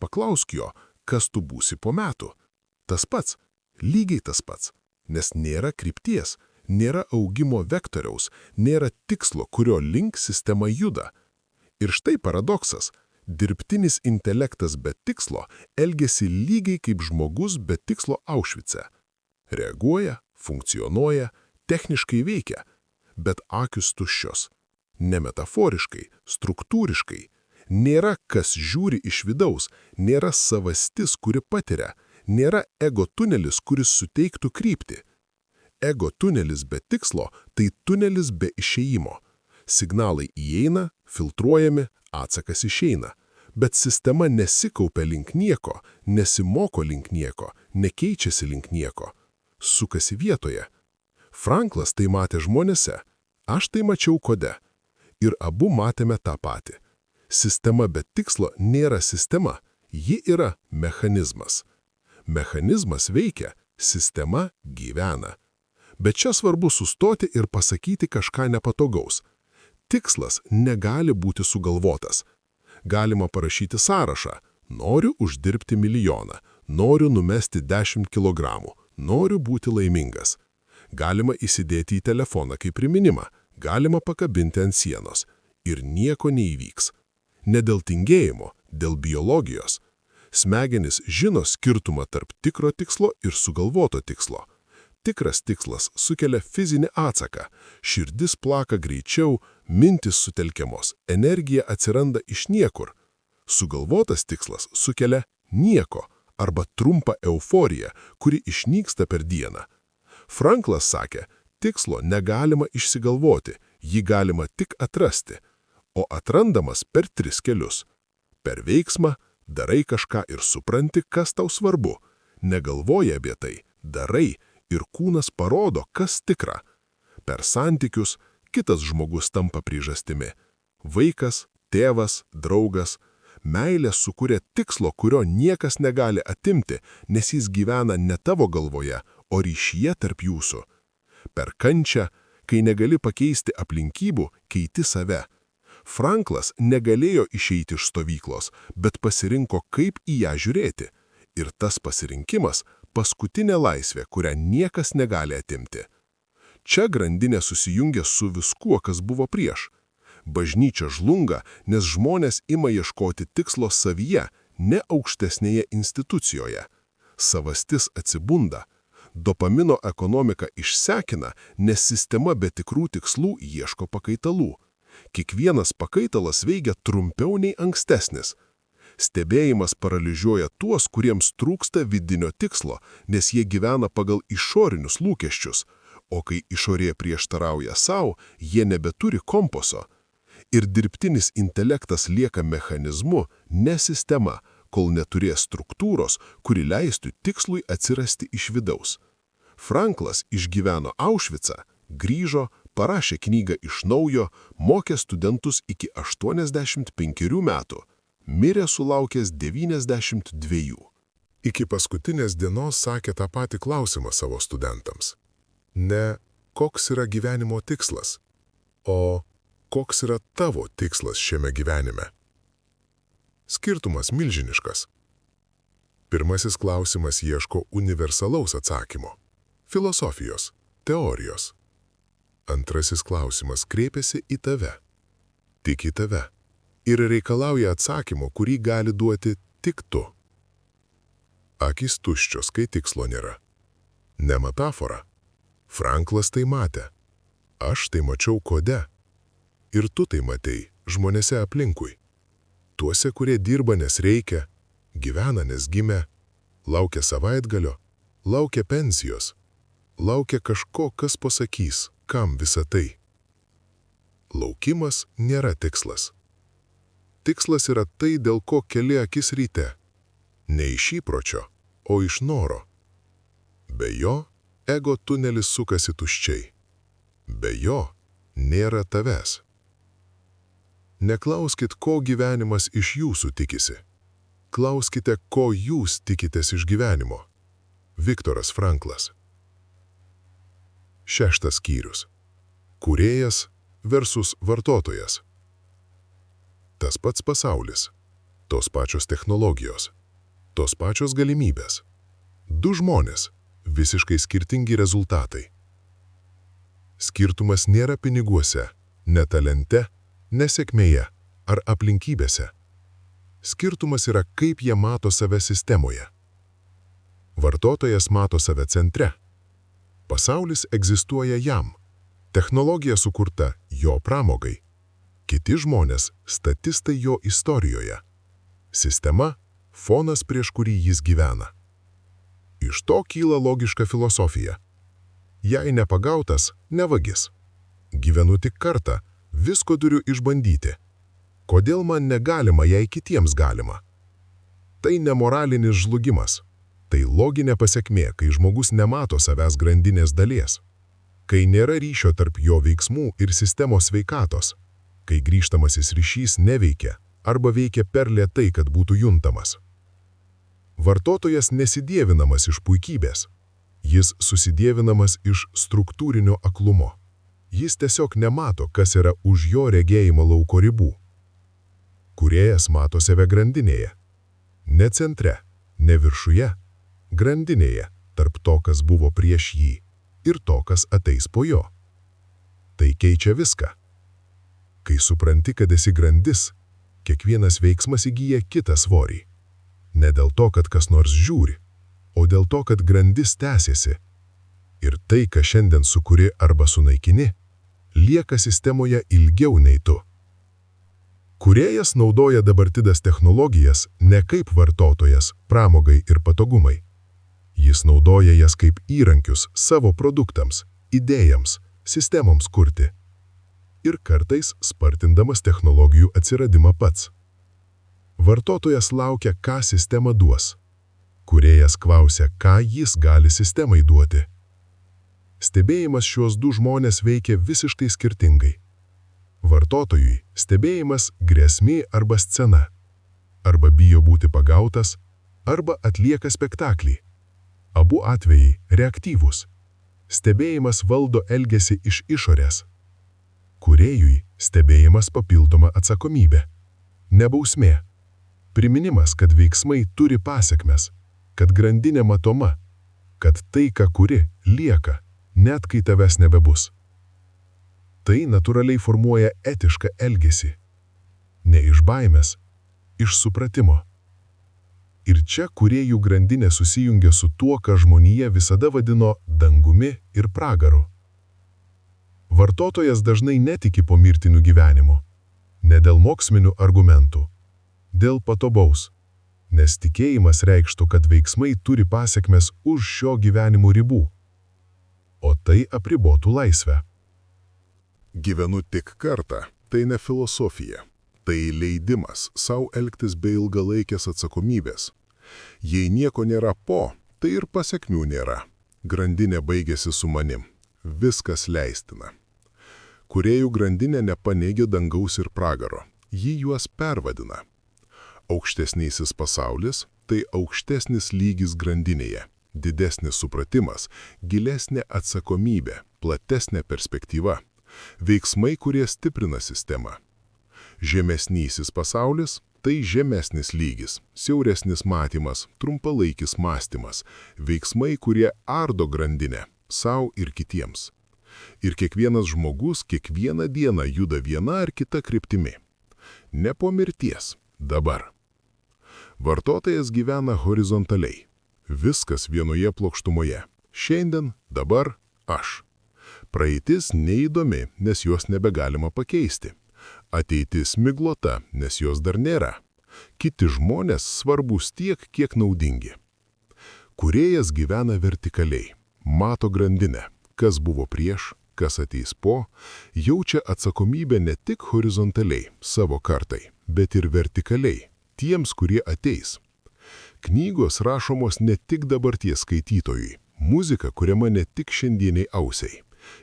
Paklausk jo, kas tu būsi po metų. Tas pats, lygiai tas pats, nes nėra krypties, nėra augimo vektoriaus, nėra tikslo, kurio link sistema juda. Ir štai paradoksas. Dirbtinis intelektas be tikslo elgiasi lygiai kaip žmogus be tikslo Aušvice. Reaguoja, funkcionuoja, techniškai veikia, bet akys tuščios. Ne metaforiškai, struktūriškai. Nėra kas žiūri iš vidaus, nėra savastis, kuri patiria, nėra ego tunelis, kuris suteiktų kryptį. Ego tunelis be tikslo – tai tunelis be išėjimo. Signalai įeina, filtruojami, atsakas išeina. Bet sistema nesikaupia link nieko, nesimoko link nieko, nekeičiasi link nieko. Sukasi vietoje. Franklas tai matė žmonėse, aš tai mačiau kode. Ir abu matėme tą patį. Sistema be tikslo nėra sistema, ji yra mechanizmas. Mechanizmas veikia, sistema gyvena. Bet čia svarbu sustoti ir pasakyti kažką nepatogaus. Tikslas negali būti sugalvotas. Galima parašyti sąrašą. Noriu uždirbti 1 milijoną, noriu numesti 10 kilogramų, noriu būti laimingas. Galima įsidėti į telefoną kaip priminimą, galima pakabinti ant sienos. Ir nieko neįvyks. Ne dėl tingėjimo, dėl biologijos. Smegenys žino skirtumą tarp tikro tikslo ir sugalvoto tikslo. Tikras tikslas sukelia fizinį atsaką, širdis plaka greičiau, mintis sutelkiamos, energija atsiranda iš niekur. Sugalvotas tikslas sukelia nieko arba trumpą euforiją, kuri išnyksta per dieną. Franklas sakė, tikslo negalima išsigalvoti, jį galima tik atrasti, o atrandamas per 3 kelius. Per veiksmą darai kažką ir supranti, kas tau svarbu. Negalvoji apie tai, darai, ir kūnas parodo, kas tikra. Per santykius kitas žmogus tampa priežastimi. Vaikas, tėvas, draugas. Meilė sukuria tikslo, kurio niekas negali atimti, nes jis gyvena ne tavo galvoje, o ryšyje tarp jūsų. Per kančią, kai negali pakeisti aplinkybių, keiti save. Franklas negalėjo išeiti iš stovyklos, bet pasirinko, kaip į ją žiūrėti. Ir tas pasirinkimas – paskutinė laisvė, kurią niekas negali atimti. Čia grandinė susijungia su viskuo, kas buvo prieš. Bažnyčia žlunga, nes žmonės ima ieškoti tikslo savyje, ne aukštesnėje institucijoje. Savastis atsibunda. Dopamino ekonomika išsekina, nes sistema be tikrų tikslų ieško pakaitalų. Kiekvienas pakaitalas veikia trumpiau nei ankstesnis. Stebėjimas paralyžiuoja tuos, kuriems trūksta vidinio tikslo, nes jie gyvena pagal išorinius lūkesčius, o kai išorė prieštarauja savo, jie nebeturi kompaso. Ir dirbtinis intelektas lieka mechanizmu, ne sistema, kol neturės struktūros, kuri leistų tikslui atsirasti iš vidaus. Franklas išgyveno Aušvicą, grįžo, parašė knygą iš naujo, mokė studentus iki 85 metų. Mirė sulaukęs 92. Iki paskutinės dienos sakė tą patį klausimą savo studentams. Ne koks yra gyvenimo tikslas, o koks yra tavo tikslas šiame gyvenime. Skirtumas milžiniškas. Pirmasis klausimas ieško universalaus atsakymo – filosofijos, teorijos. Antrasis klausimas kreipiasi į tave, tik į tave, ir reikalauja atsakymo, kurį gali duoti tik tu. Akys tuščios, kai tikslo nėra. Ne metafora. Franklas tai matė. Aš tai mačiau kode. Ir tu tai matei žmonėse aplinkui. Tuose, kurie dirba, nes reikia, gyvena, nes gimė, laukia savaitgalio, laukia pensijos, laukia kažko, kas pasakys, kam visa tai. Laukimas nėra tikslas. Tikslas yra tai, dėl ko keli akis ryte. Ne iš įpročio, o iš noro. Be jo, ego tunelis sukasi tuščiai. Be jo, nėra tavęs. Neklauskit, ko gyvenimas iš jūsų tikisi. Klauskite, ko jūs tikitės iš gyvenimo. Viktoras Franklas. 6 skyrius. Kūrėjas versus vartotojas. Tas pats pasaulis, tos pačios technologijos, tos pačios galimybės. Du žmonės, visiškai skirtingi rezultatai. Skirtumas nėra piniguose, ne talente, ne sėkmėje ar aplinkybėse. Skirtumas yra, kaip jie mato save sistemoje. Vartotojas mato save centre. Pasaulis egzistuoja jam. Technologija sukurta jo pramogai. Kiti žmonės – statistai jo istorijoje. Sistema – fonas, prieš kurį jis gyvena. Iš to kyla logiška filosofija. Jei nepagautas, nevagis. Gyvenu tik kartą, visko turiu išbandyti. Kodėl man negalima, jei kitiems galima? Tai nemoralinis žlugimas. Tai loginė pasekmė, kai žmogus nemato savęs grandinės dalies. Kai nėra ryšio tarp jo veiksmų ir sistemos sveikatos. Kai grįžtamasis ryšys neveikia arba veikia per lėtai, kad būtų juntamas. Vartotojas nesidievinamas iš puikybės. Jis susidievinamas iš struktūrinio aklumo. Jis tiesiog nemato, kas yra už jo regėjimo lauko ribų. Kūrėjas mato save grandinėje. Ne centre, ne viršuje. Grandinėje tarp to, kas buvo prieš jį ir to, kas ateis po jo. Tai keičia viską. Kai supranti, kad esi grandis, kiekvienas veiksmas įgyja kitą svorį. Ne dėl to, kad kas nors žiūri, o dėl to, kad grandis tęsiasi. Ir tai, ką šiandien sukuri arba sunaikini, lieka sistemoje ilgiau nei tu. Kūrėjas naudoja dabartinės technologijas ne kaip vartotojas, pramogai ir patogumai. Jis naudoja jas kaip įrankius savo produktams, idėjams, sistemoms kurti. Ir kartais spartindamas technologijų atsiradimą pats. Vartotojas laukia, ką sistema duos. Kūrėjas klausia, ką jis gali sistemai duoti. Stebėjimas šiuos du žmonės veikia visiškai skirtingai. Vartotojui stebėjimas grėsmė arba scena. Arba bijo būti pagautas, arba atlieka spektaklį. Abu atvejai reaktyvūs. Stebėjimas valdo elgesį iš išorės. Kūrėjui stebėjimas papildoma atsakomybė. Ne bausmė. Priminimas, kad veiksmai turi pasekmes, kad grandinė matoma, kad tai, ką kuri, lieka, net kai tavęs nebebus. Tai natūraliai formuoja etišką elgesį. Ne iš baimės, iš supratimo. Ir čia kūrėjų grandinė susijungia su tuo, ką žmonija visada vadino dangumi ir pragaru. Vartotojas dažnai netiki pomirtiniu gyvenimu. Ne dėl mokslinių argumentų. Dėl patogaus. Nes tikėjimas reikštų, kad veiksmai turi pasekmes už šio gyvenimo ribų. O tai apribotų laisvę. Gyvenu tik kartą, tai ne filosofija. Tai leidimas savo elgtis be ilgalaikės atsakomybės. Jei nieko nėra po, tai ir pasekmių nėra. Grandinė baigėsi su manim. Viskas leistina. Kūrėjų grandinė nepaneigia dangaus ir pragaro. Ji juos pervadina. Aukštesnysis pasaulis – tai aukštesnis lygis grandinėje. Didesnis supratimas, gilesnė atsakomybė, platesnė perspektyva. Veiksmai, kurie stiprina sistemą. Žemesnysis pasaulis – tai žemesnis lygis, siauresnis matymas, trumpalaikis mąstymas, veiksmai, kurie ardo grandinę, sau ir kitiems. Ir kiekvienas žmogus kiekvieną dieną juda viena ar kita kryptimi. Ne po mirties, dabar. Vartotojas gyvena horizontaliai. Viskas vienoje plokštumoje. Šiandien, dabar, aš. Praeitis neįdomi, nes jos nebegalima pakeisti. Ateitis miglota, nes jos dar nėra. Kiti žmonės svarbus tiek, kiek naudingi. Kūrėjas gyvena vertikaliai. Mato grandinę, kas buvo prieš, kas ateis po, jaučia atsakomybę ne tik horizontaliai, savo kartai, bet ir vertikaliai, tiems, kurie ateis. Knygos rašomos ne tik dabarties skaitytojui, muzika kuriama ne tik šiandieniai ausiai.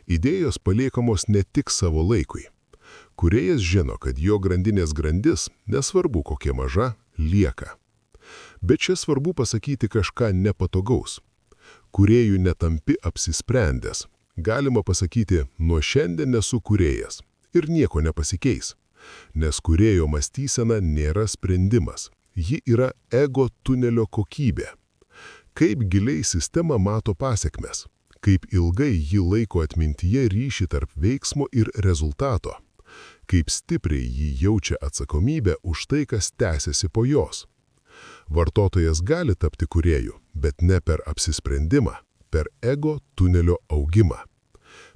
Idėjos paliekamos ne tik savo laikui. Kūrėjas žino, kad jo grandinės grandis, nesvarbu kokia maža, lieka. Bet čia svarbu pasakyti kažką nepatogaus. Kūrėjų netampi apsisprendęs. Galima pasakyti, nuo šiandien nesu kūrėjas ir nieko nepasikeis. Nes kūrėjo mąstysena nėra sprendimas. Ji yra ego tunelio kokybė. Kaip giliai sistema mato pasekmes. Kaip ilgai ji laiko atmintyje ryšį tarp veiksmo ir rezultato. Kaip stipriai ji jaučia atsakomybę už tai, kas tęsiasi po jos. Vartotojas gali tapti kūrėju, bet ne per apsisprendimą, per ego tunelio augimą.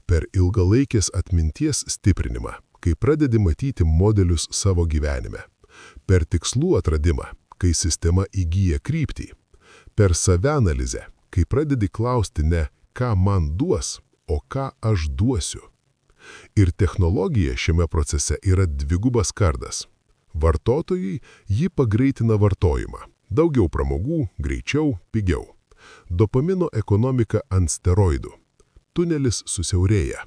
Per ilgalaikės atminties stiprinimą, kai pradedi matyti modelius savo gyvenime. Per tikslų atradimą, kai sistema įgyja kryptį. Per savianalizę, kai pradedi klausti ne ką man duos, o ką aš duosiu. Ir technologija šiame procese yra dvigubas kardas. Vartotojui ji pagreitina vartojimą. Daugiau pramogų, greičiau, pigiau. Dopamino ekonomika ant steroidų. Tunelis susiaurėja.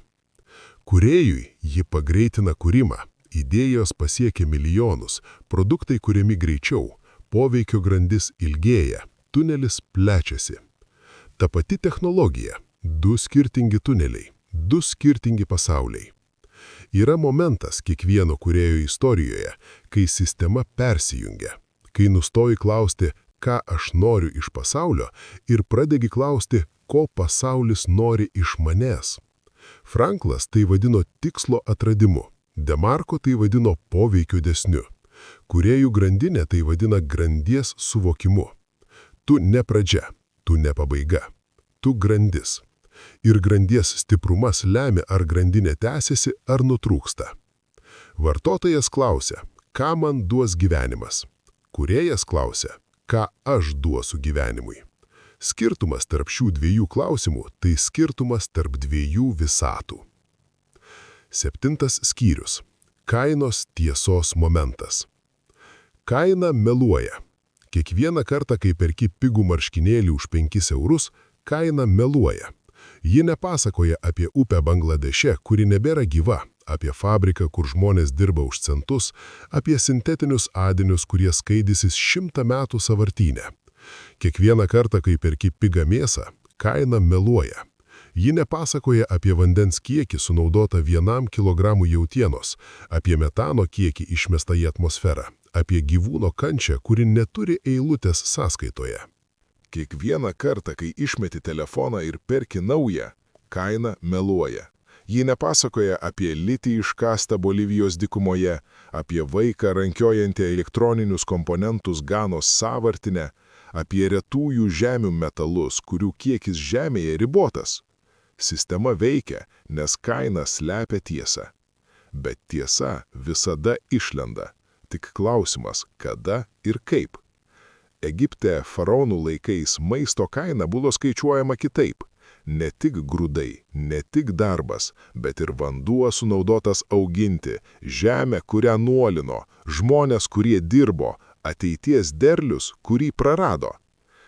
Kūrėjui ji pagreitina kūrimą. Idėjos pasiekia milijonus, produktai kuriami greičiau, poveikio grandis ilgėja, tunelis plečiasi. Ta pati technologija, du skirtingi tuneliai, du skirtingi pasauliai. Yra momentas kiekvieno kūrėjo istorijoje, kai sistema persijungia, kai nustoji klausti, ką aš noriu iš pasaulio ir pradedi klausti, ko pasaulis nori iš manęs. Franklas tai vadino tikslo atradimu, Demarko tai vadino poveikiu desniu, kūrėjų grandinė tai vadina grandies suvokimu. Tu ne pradžia. Tu ne pabaiga, tu grandis. Ir grandies stiprumas lemia, ar grandinė tęsiasi, ar nutrūksta. Vartotojas klausia, ką man duos gyvenimas. Kūrėjas klausia, ką aš duosiu gyvenimui. Skirtumas tarp šių dviejų klausimų – tai skirtumas tarp dviejų visatų. 7 skyrius. Kainos tiesos momentas. Kaina meluoja. Kiekvieną kartą, kai perki pigų marškinėlį už 5 eurus, kaina meluoja. Ji nepasakoja apie upę Bangladeše, kuri nebėra gyva, apie fabriką, kur žmonės dirba už centus, apie sintetinius adinius, kurie skaidysis 100 metų sąvartyne. Kiekvieną kartą, kai perki pigą mėsą, kaina meluoja. Ji nepasakoja apie vandens kiekį sunaudotą 1 kilogramų jautienos, apie metano kiekį išmestą į atmosferą, apie gyvūno kančią, kuri neturi eilutės sąskaitoje. Kiekvieną kartą, kai išmeti telefoną ir perki naują, kaina meluoja. Ji nepasakoja apie litį iškastą Bolivijos dykumoje, apie vaiką rankiojantį elektroninius komponentus Ganos sąvartinę, apie retųjų žemių metalus, kurių kiekis Žemėje ribotas. Sistema veikia, nes kaina slepia tiesą. Bet tiesa visada išlenda. Tik klausimas, kada ir kaip. Egipte faraonų laikais maisto kaina buvo skaičiuojama kitaip. Ne tik grūdai, ne tik darbas, bet ir vanduo sunaudotas auginti, žemė, kurią nuolino, žmonės, kurie dirbo, ateities derlius, kurį prarado.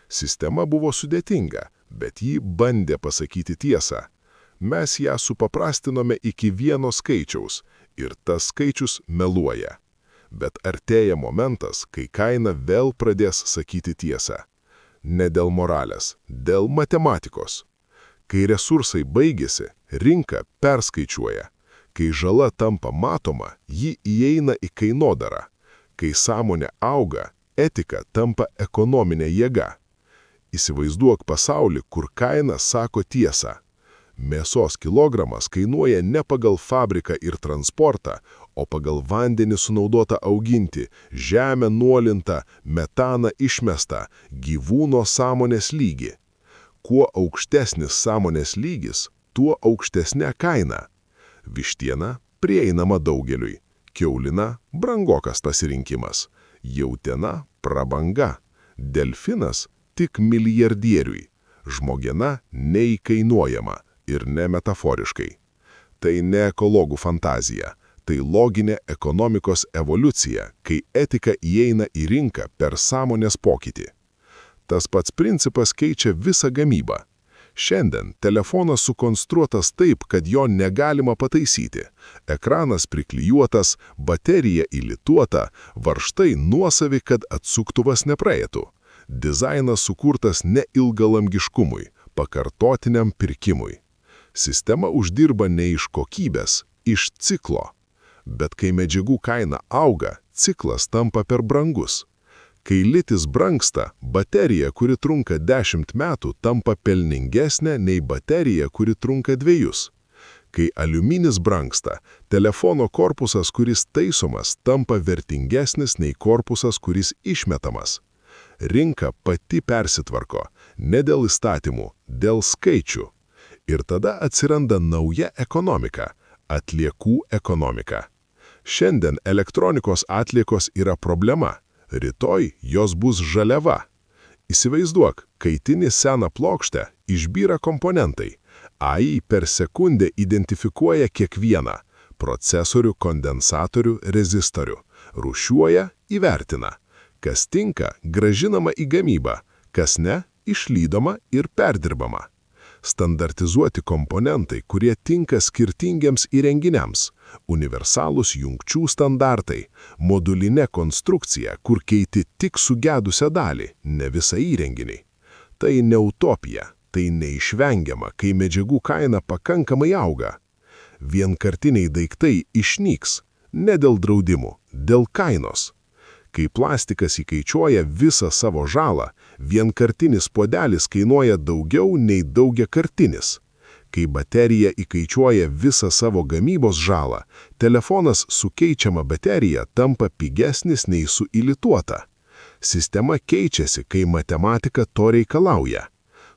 Sistema buvo sudėtinga, bet ji bandė pasakyti tiesą. Mes ją supaprastinome iki vieno skaičiaus ir tas skaičius meluoja. Bet artėja momentas, kai kaina vėl pradės sakyti tiesą. Ne dėl moralės, dėl matematikos. Kai resursai baigėsi, rinka perskaičiuoja. Kai žala tampa matoma, ji įeina į kainodarą. Kai sąmonė auga, etika tampa ekonominė jėga. Įsivaizduok pasaulį, kur kaina sako tiesą. Mėsos kilogramas kainuoja ne pagal fabriką ir transportą, o pagal vandenį sunaudotą auginti, žemę nuolintą, metaną išmestą, gyvūno sąmonės lygį. Kuo aukštesnis sąmonės lygis, tuo aukštesnė kaina. Vištiena prieinama daugeliui, kiaulina brangokas pasirinkimas, jautiena prabanga, delfinas tik milijardieriui, žmogena neįkainuojama ir nemetaforiškai. Tai ne ekologų fantazija, tai loginė ekonomikos evoliucija, kai etika įeina į rinką per sąmonės pokytį. Tas pats principas keičia visą gamybą. Šiandien telefonas sukonstruotas taip, kad jo negalima pataisyti. Ekranas priklijuotas, baterija įlituota, varžtai nuosavi, kad atsuktuvas nepraeitų. Dizainas sukurtas ne ilgalamgiškumui, pakartotiniam pirkimui. Sistema uždirba ne iš kokybės, iš ciklo. Bet kai medžiagų kaina auga, ciklas tampa per brangus. Kai litis brangsta, baterija, kuri trunka 10 metų, tampa pelningesnė nei baterija, kuri trunka 2. Kai aliuminis brangsta, telefono korpusas, kuris taisomas, tampa vertingesnis nei korpusas, kuris išmetamas. Rinka pati persitvarko, ne dėl įstatymų, dėl skaičių. Ir tada atsiranda nauja ekonomika – atliekų ekonomika. Šiandien elektronikos atliekos yra problema, rytoj jos bus žaliava. Įsivaizduok, kaitini seną plokštę, išbyra komponentai. AI per sekundę identifikuoja kiekvieną – procesorių, kondensatorių, rezistorių. Rūšiuoja, įvertina. Kas tinka, gražinama į gamybą, kas ne, išlydoma ir perdirbama. Standartizuoti komponentai, kurie tinka skirtingiems įrenginiams, universalūs jungčių standartai, modulinė konstrukcija, kur keiti tik sugedusią dalį, ne visą įrenginį. Tai ne utopija, tai neišvengiama, kai medžiagų kaina pakankamai auga. Vienkartiniai daiktai išnyks, ne dėl draudimų, dėl kainos. Kai plastikas įkaičiuoja visą savo žalą, vienkartinis puodelis kainuoja daugiau nei daugiakartinis. Kai baterija įkaičiuoja visą savo gamybos žalą, telefonas su keičiama baterija tampa pigesnis nei su įlituota. Sistema keičiasi, kai matematika to reikalauja.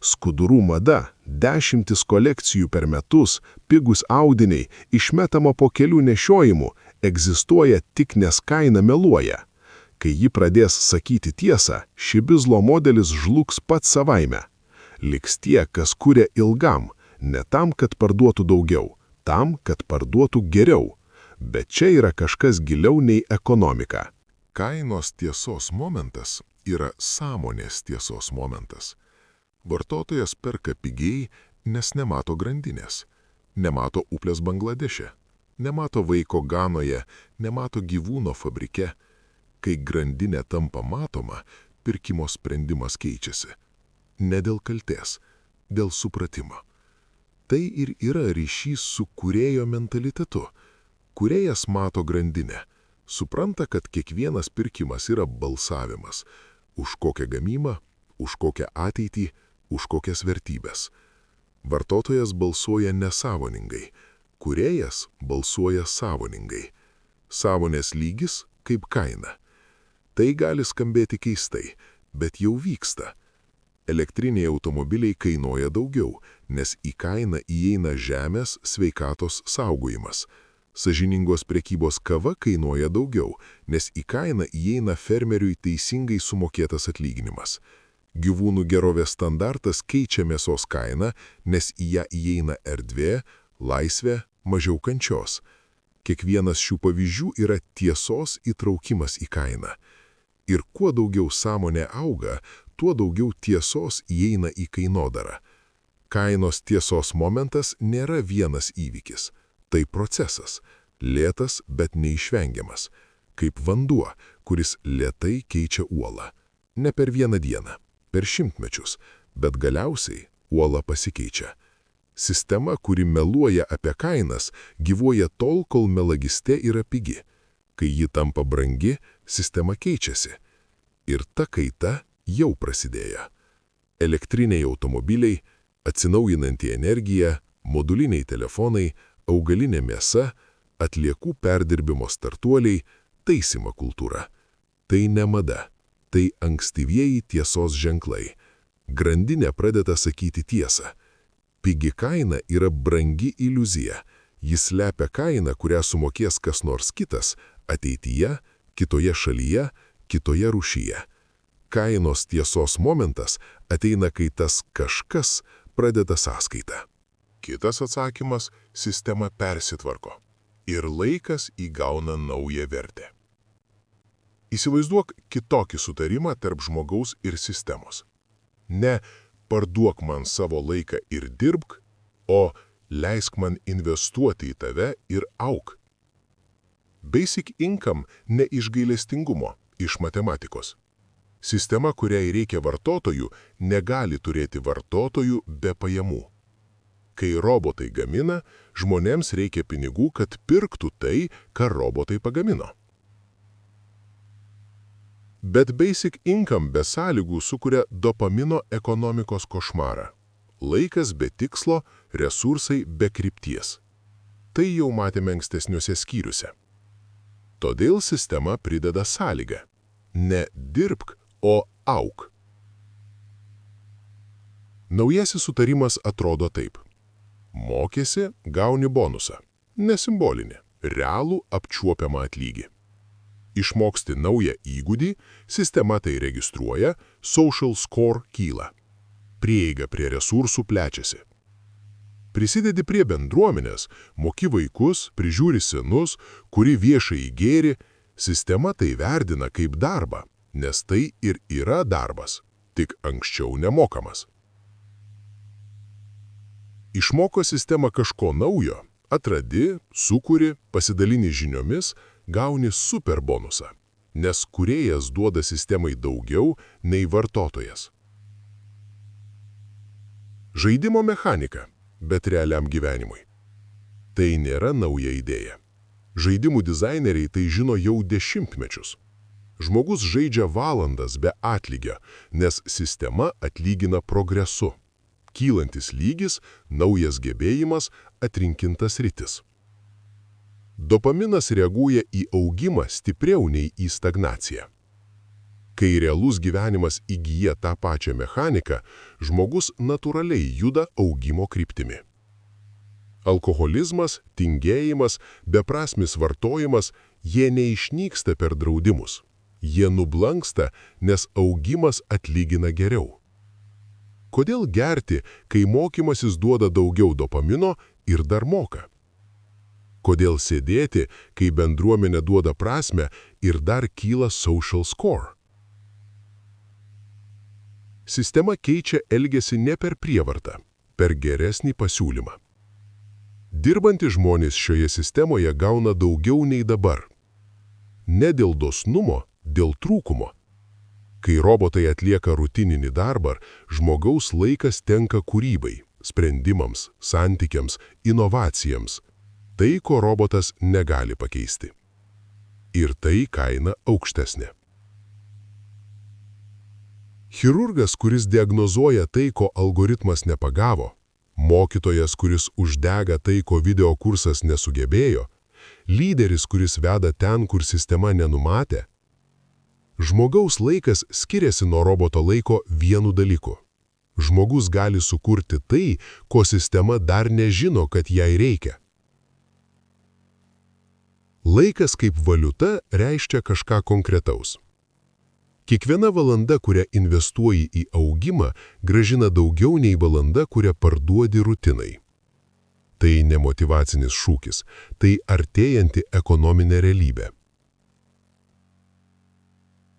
Skudurų mada, 10 kolekcijų per metus, pigus audiniai, išmetama po kelių nešiojimų, egzistuoja tik nes kaina meluoja. Kai ji pradės sakyti tiesą, ši bizlo modelis žlugs pats savaime. Liks tie, kas kuria ilgam, ne tam, kad parduotų daugiau, tam, kad parduotų geriau. Bet čia yra kažkas giliau nei ekonomika. Kainos tiesos momentas yra sąmonės tiesos momentas. Vartotojas perka pigiai, nes nemato grandinės, nemato uplės Bangladeše, nemato vaiko Ganoje, nemato gyvūno fabrike. Kai grandinė tampa matoma, pirkimo sprendimas keičiasi. Ne dėl kaltės, dėl supratimo. Tai ir yra ryšys su kūrėjo mentalitetu. Kūrėjas mato grandinę, supranta, kad kiekvienas pirkimas yra balsavimas. Už kokią gamybą, už kokią ateitį, už kokias vertybės. Vartotojas balsuoja nesąmoningai, kūrėjas balsuoja sąmoningai. Sąmonės lygis kaip kaina. Tai gali skambėti keistai, bet jau vyksta. Elektriniai automobiliai kainuoja daugiau, nes į kainą įeina žemės sveikatos saugojimas. Sąžiningos prekybos kava kainuoja daugiau, nes į kainą įeina fermeriui teisingai sumokėtas atlyginimas. Gyvūnų gerovės standartas keičia mėsos kainą, nes į ją įeina erdvė, laisvė, mažiau kančios. Kiekvienas šių pavyzdžių yra tiesos įtraukimas į kainą. Ir kuo daugiau sąmonė auga, tuo daugiau tiesos įeina į kainodarą. Kainos tiesos momentas nėra vienas įvykis. Tai procesas, lėtas, bet neišvengiamas. Kaip vanduo, kuris lėtai keičia uolą. Ne per vieną dieną, per šimtmečius, bet galiausiai uola pasikeičia. Sistema, kuri meluoja apie kainas, gyvuoja tol, kol melagystė yra pigi. Kai ji tampa brangi, sistema keičiasi. Ir ta kaita jau prasidėjo. Elektriniai automobiliai, atsinaujinanti energija, moduliniai telefonai, augalinė mėsa, atliekų perdirbimo startuoliai, taisymo kultūra. Tai ne mada, tai ankstyvieji tiesos ženklai. Grandinė pradeda sakyti tiesą. Pigi kaina yra brangi iliuzija. Jis slepia kainą, kurią sumokės kas nors kitas, ateityje, kitoje šalyje, kitoje rūšyje. Kainos tiesos momentas ateina, kai tas kažkas pradeda sąskaitą. Kitas atsakymas – sistema persitvarko. Ir laikas įgauna naują vertę. Įsivaizduok kitokį sutarimą tarp žmogaus ir sistemos. Ne parduok man savo laiką ir dirbk, o leisk man investuoti į tave ir auk. Basic income ne iš gailestingumo, iš matematikos. Sistema, kuriai reikia vartotojų, negali turėti vartotojų be pajamų. Kai robotai gamina, žmonėms reikia pinigų, kad pirktų tai, ką robotai pagamino. Bet basic income be sąlygų sukuria dopamino ekonomikos košmarą. Laikas be tikslo, resursai be krypties. Tai jau matėme ankstesniuose skyriuose. Todėl sistema prideda sąlygą. Ne dirbk, o auk. Naujasis sutarimas atrodo taip. Mokėsi, gauni bonusą. Nesimbolinį, realų apčiuopiamą atlygį. Išmoksti naują įgūdį, sistema tai registruoja, social score kyla. Prieiga prie resursų plečiasi. Prisidedi prie bendruomenės, moki vaikus, prižiūri senus, kuri viešai gėri, sistema tai verdina kaip darbą, nes tai ir yra darbas, tik anksčiau nemokamas. Išmoko sistema kažko naujo, atradi, sukuri, pasidalini žiniomis, gauni super bonusą, nes kūrėjas duoda sistemai daugiau nei vartotojas. Žaidimo mechanika, bet realiam gyvenimui. Tai nėra nauja idėja. Žaidimų dizaineriai tai žino jau dešimtmečius. Žmogus žaidžia valandas be atlygio, nes sistema atlygina progresu. Kylantis lygis, naujas gebėjimas, atrinkintas sritis. Dopaminas reaguoja į augimą stipriau nei į stagnaciją. Kai realus gyvenimas įgyja tą pačią mechaniką, žmogus natūraliai juda augimo kryptimi. Alkoholizmas, tingėjimas, beprasmis vartojimas, jie neišnyksta per draudimus. Jie nublanksta, nes augimas atlygina geriau. Kodėl gerti, kai mokymasis duoda daugiau dopamino ir dar moka? Kodėl sėdėti, kai bendruomenė duoda prasmę ir dar kyla social score? Sistema keičia elgesį ne per prievartą, per geresnį pasiūlymą. Dirbantys žmonės šioje sistemoje gauna daugiau nei dabar. Ne dėl dosnumo, dėl trūkumo. Kai robotai atlieka rutininį darbą, žmogaus laikas tenka kūrybai, sprendimams, santykiams, inovacijams. Tai, ko robotas negali pakeisti. Ir tai kaina aukštesnė. Chirurgas, kuris diagnozuoja tai, ko algoritmas nepagavo, mokytojas, kuris uždega tai, ko video kursas nesugebėjo, lyderis, kuris veda ten, kur sistema nenumatė. Žmogaus laikas skiriasi nuo roboto laiko vienu dalyku. Žmogus gali sukurti tai, ko sistema dar nežino, kad jai reikia. Laikas kaip valiuta reiškia kažką konkretaus. Kiekviena valanda, kurią investuoji į augimą, gražina daugiau nei valanda, kurią parduodi rutinai. Tai ne motyvacinis šūkis, tai artėjanti ekonominė realybė.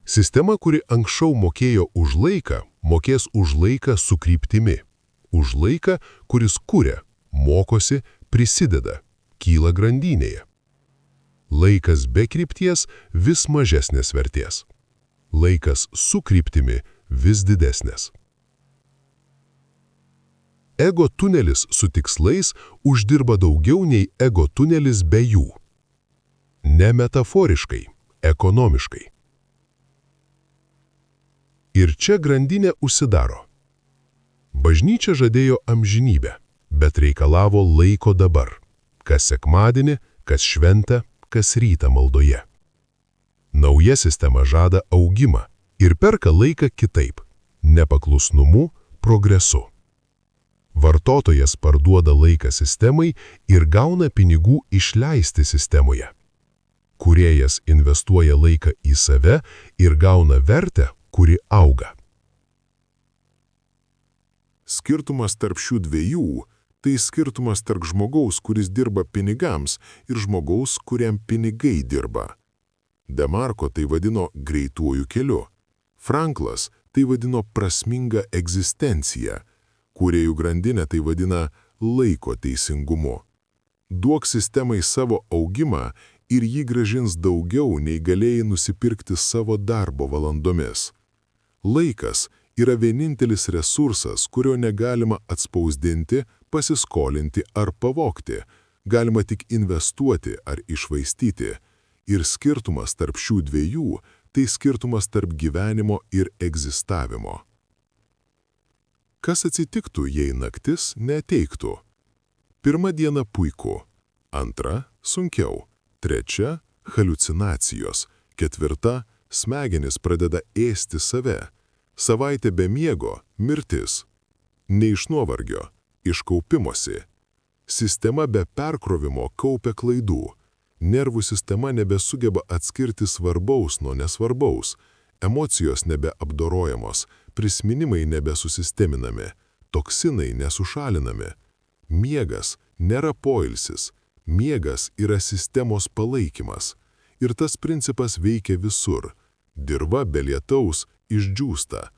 Sistema, kuri anksčiau mokėjo už laiką, mokės už laiką su kryptimi. Už laiką, kuris kuria, mokosi, prisideda, kyla grandinėje. Laikas be krypties vis mažesnės vertės. Laikas su kryptimi vis didesnės. Ego tunelis su tikslais uždirba daugiau nei ego tunelis be jų. Ne metaforiškai, ekonomiškai. Ir čia grandinė užsidaro. Bažnyčia žadėjo amžinybę, bet reikalavo laiko dabar. Kas sekmadienį, kas šventę, kas rytą maldoje. Nauja sistema žada augimą ir perka laiką kitaip – nepaklusnumu, progresu. Vartotojas parduoda laiką sistemai ir gauna pinigų išleisti sistemoje. Kūrėjas investuoja laiką į save ir gauna vertę, kuri auga. Skirtumas tarp šių dviejų – tai skirtumas tarp žmogaus, kuris dirba pinigams, ir žmogaus, kuriam pinigai dirba. Demarko tai vadino greituoju keliu. Franklas tai vadino prasminga egzistencija. Kūrėjų grandinė tai vadina laiko teisingumu. Duok sistemai savo augimą ir jį grąžins daugiau, nei galėjai nusipirkti savo darbo valandomis. Laikas yra vienintelis resursas, kurio negalima atspausdinti, pasiskolinti ar pavogti. Galima tik investuoti ar iššvaistyti. Ir skirtumas tarp šių dviejų – tai skirtumas tarp gyvenimo ir egzistavimo. Kas atsitiktų, jei naktis neateiktų? Pirma diena puiku, antra – sunkiau, trečia – haliucinacijos, ketvirta – smegenys pradeda ėsti save, savaitė be miego – mirtis. Ne iš nuovargio, iš kaupimosi. Sistema be perkrovimo kaupia klaidų. Nervų sistema nebesugeba atskirti svarbaus nuo nesvarbaus, emocijos nebeapdorojamos, prisiminimai nebesusisteminami, toksinai nesušalinami. Miegas nėra poilsis, miegas yra sistemos palaikymas. Ir tas principas veikia visur. Dirva be lietaus išdžiūsta.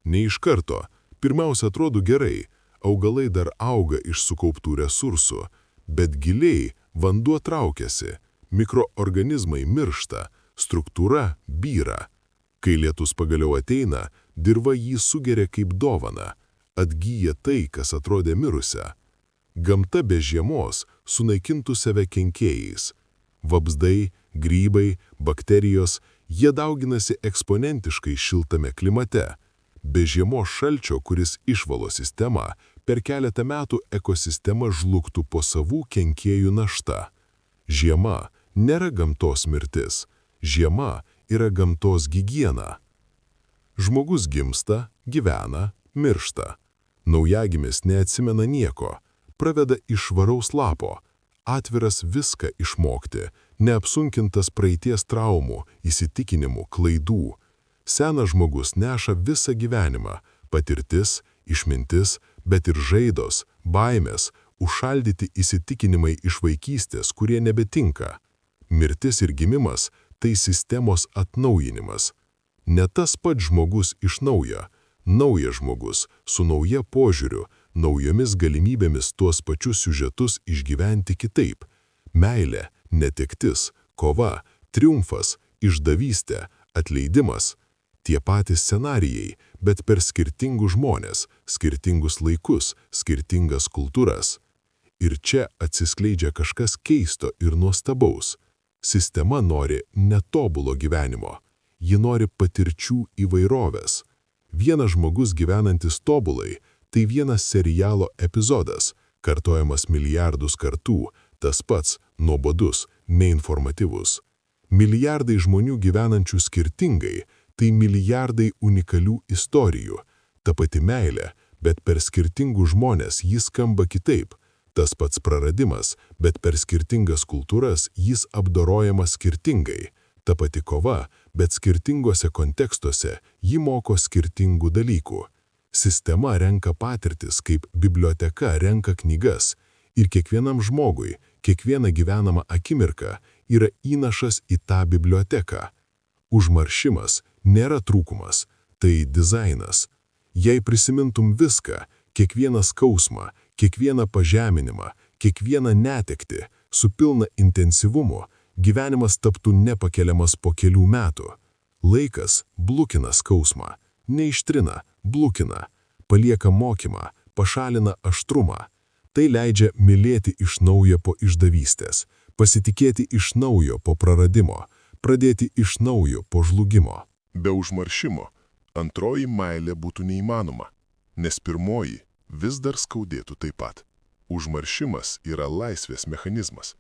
Ne iš karto, pirmiausia atrodo gerai, augalai dar auga iš sukauptų resursų, bet giliai vanduo traukiasi. Mikroorganizmai miršta, struktūra byra. Kai lietus pagaliau ateina, dirva jį sugeria kaip dovana, atgyja tai, kas atrodė mirusia. Gamta be žiemos sunaikintų save kenkėjais. Vabzdai, grybai, bakterijos, jie dauginasi eksponentiškai šiltame klimate. Be žiemos šalčio, kuris išvalo sistemą, per keletą metų ekosistema žlugtų po savų kenkėjų našta. Žiema nėra gamtos mirtis, žiema yra gamtos higiena. Žmogus gimsta, gyvena, miršta. Naujagimis neatsimena nieko, praveda iš švaraus lapo, atviras viską išmokti, neapsunkintas praeities traumų, įsitikinimų, klaidų. Senas žmogus neša visą gyvenimą, patirtis, išmintis, bet ir žaidos, baimės, užšaldyti įsitikinimai iš vaikystės, kurie nebetinka. Mirtis ir gimimas – tai sistemos atnaujinimas. Ne tas pats žmogus iš naujo, naujas žmogus su nauja požiūriu, naujomis galimybėmis tuos pačius siužetus išgyventi kitaip. Meilė, netektis, kova, triumfas, išdavystė, atleidimas. Tie patys scenarijai, bet per skirtingus žmonės, skirtingus laikus, skirtingas kultūras. Ir čia atsiskleidžia kažkas keisto ir nuostabaus. Sistema nori netobulo gyvenimo. Ji nori patirčių įvairovės. Vienas žmogus gyvenantis tobulai Tai vienas serialo epizodas, kartojamas milijardus kartų, tas pats, nuobodus, neinformatyvus. Milijardai žmonių gyvenančių skirtingai, tai milijardai unikalių istorijų. Ta pati meilė, bet per skirtingus žmonės jis skamba kitaip. Tas pats praradimas, bet per skirtingas kultūras jis apdorojamas skirtingai. Ta pati kova, bet skirtingose kontekstuose ji moko skirtingų dalykų. Sistema renka patirtis, kaip biblioteka renka knygas. Ir kiekvienam žmogui, kiekviena gyvenama akimirka yra įnašas į tą biblioteką. Užmaršimas nėra trūkumas, tai dizainas. Jei prisimintum viską, kiekvieną skausmą, kiekvieną pažeminimą, kiekvieną netektį, su pilna intensyvumu, gyvenimas taptų nepakeliamas po kelių metų. Laikas blukina skausmą, neištrina, blukina, palieka mokymą, pašalina aštrumą. Tai leidžia mylėti iš naujo po išdavystės, pasitikėti iš naujo po praradimo, pradėti iš naujo po žlugimo. Be užmaršimo antroji meilė būtų neįmanoma, nes pirmoji vis dar skaudėtų taip pat. Užmaršimas yra laisvės mechanizmas.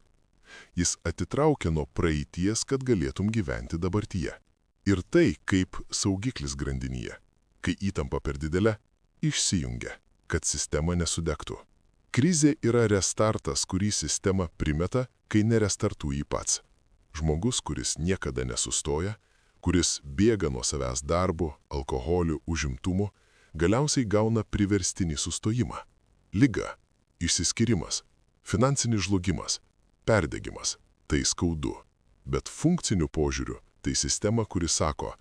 Jis atitraukia nuo praeities, kad galėtum gyventi dabartyje. Ir tai kaip saugiklis grandinyje. Kai įtampa per didelė, išsijungia, kad sistema nesudegtų. Krizė yra restartas, kurį sistema primeta, kai nerestartuoji pats. Žmogus, kuris niekada nesustoja, kuris bėga nuo savęs darbo, alkoholių, užimtumo, galiausiai gauna priverstinį sustojimą. Liga, išsiskyrimas, finansinis žlugimas, perdegimas – tai skaudu. Bet funkciniu požiūriu tai sistema, kuri sako,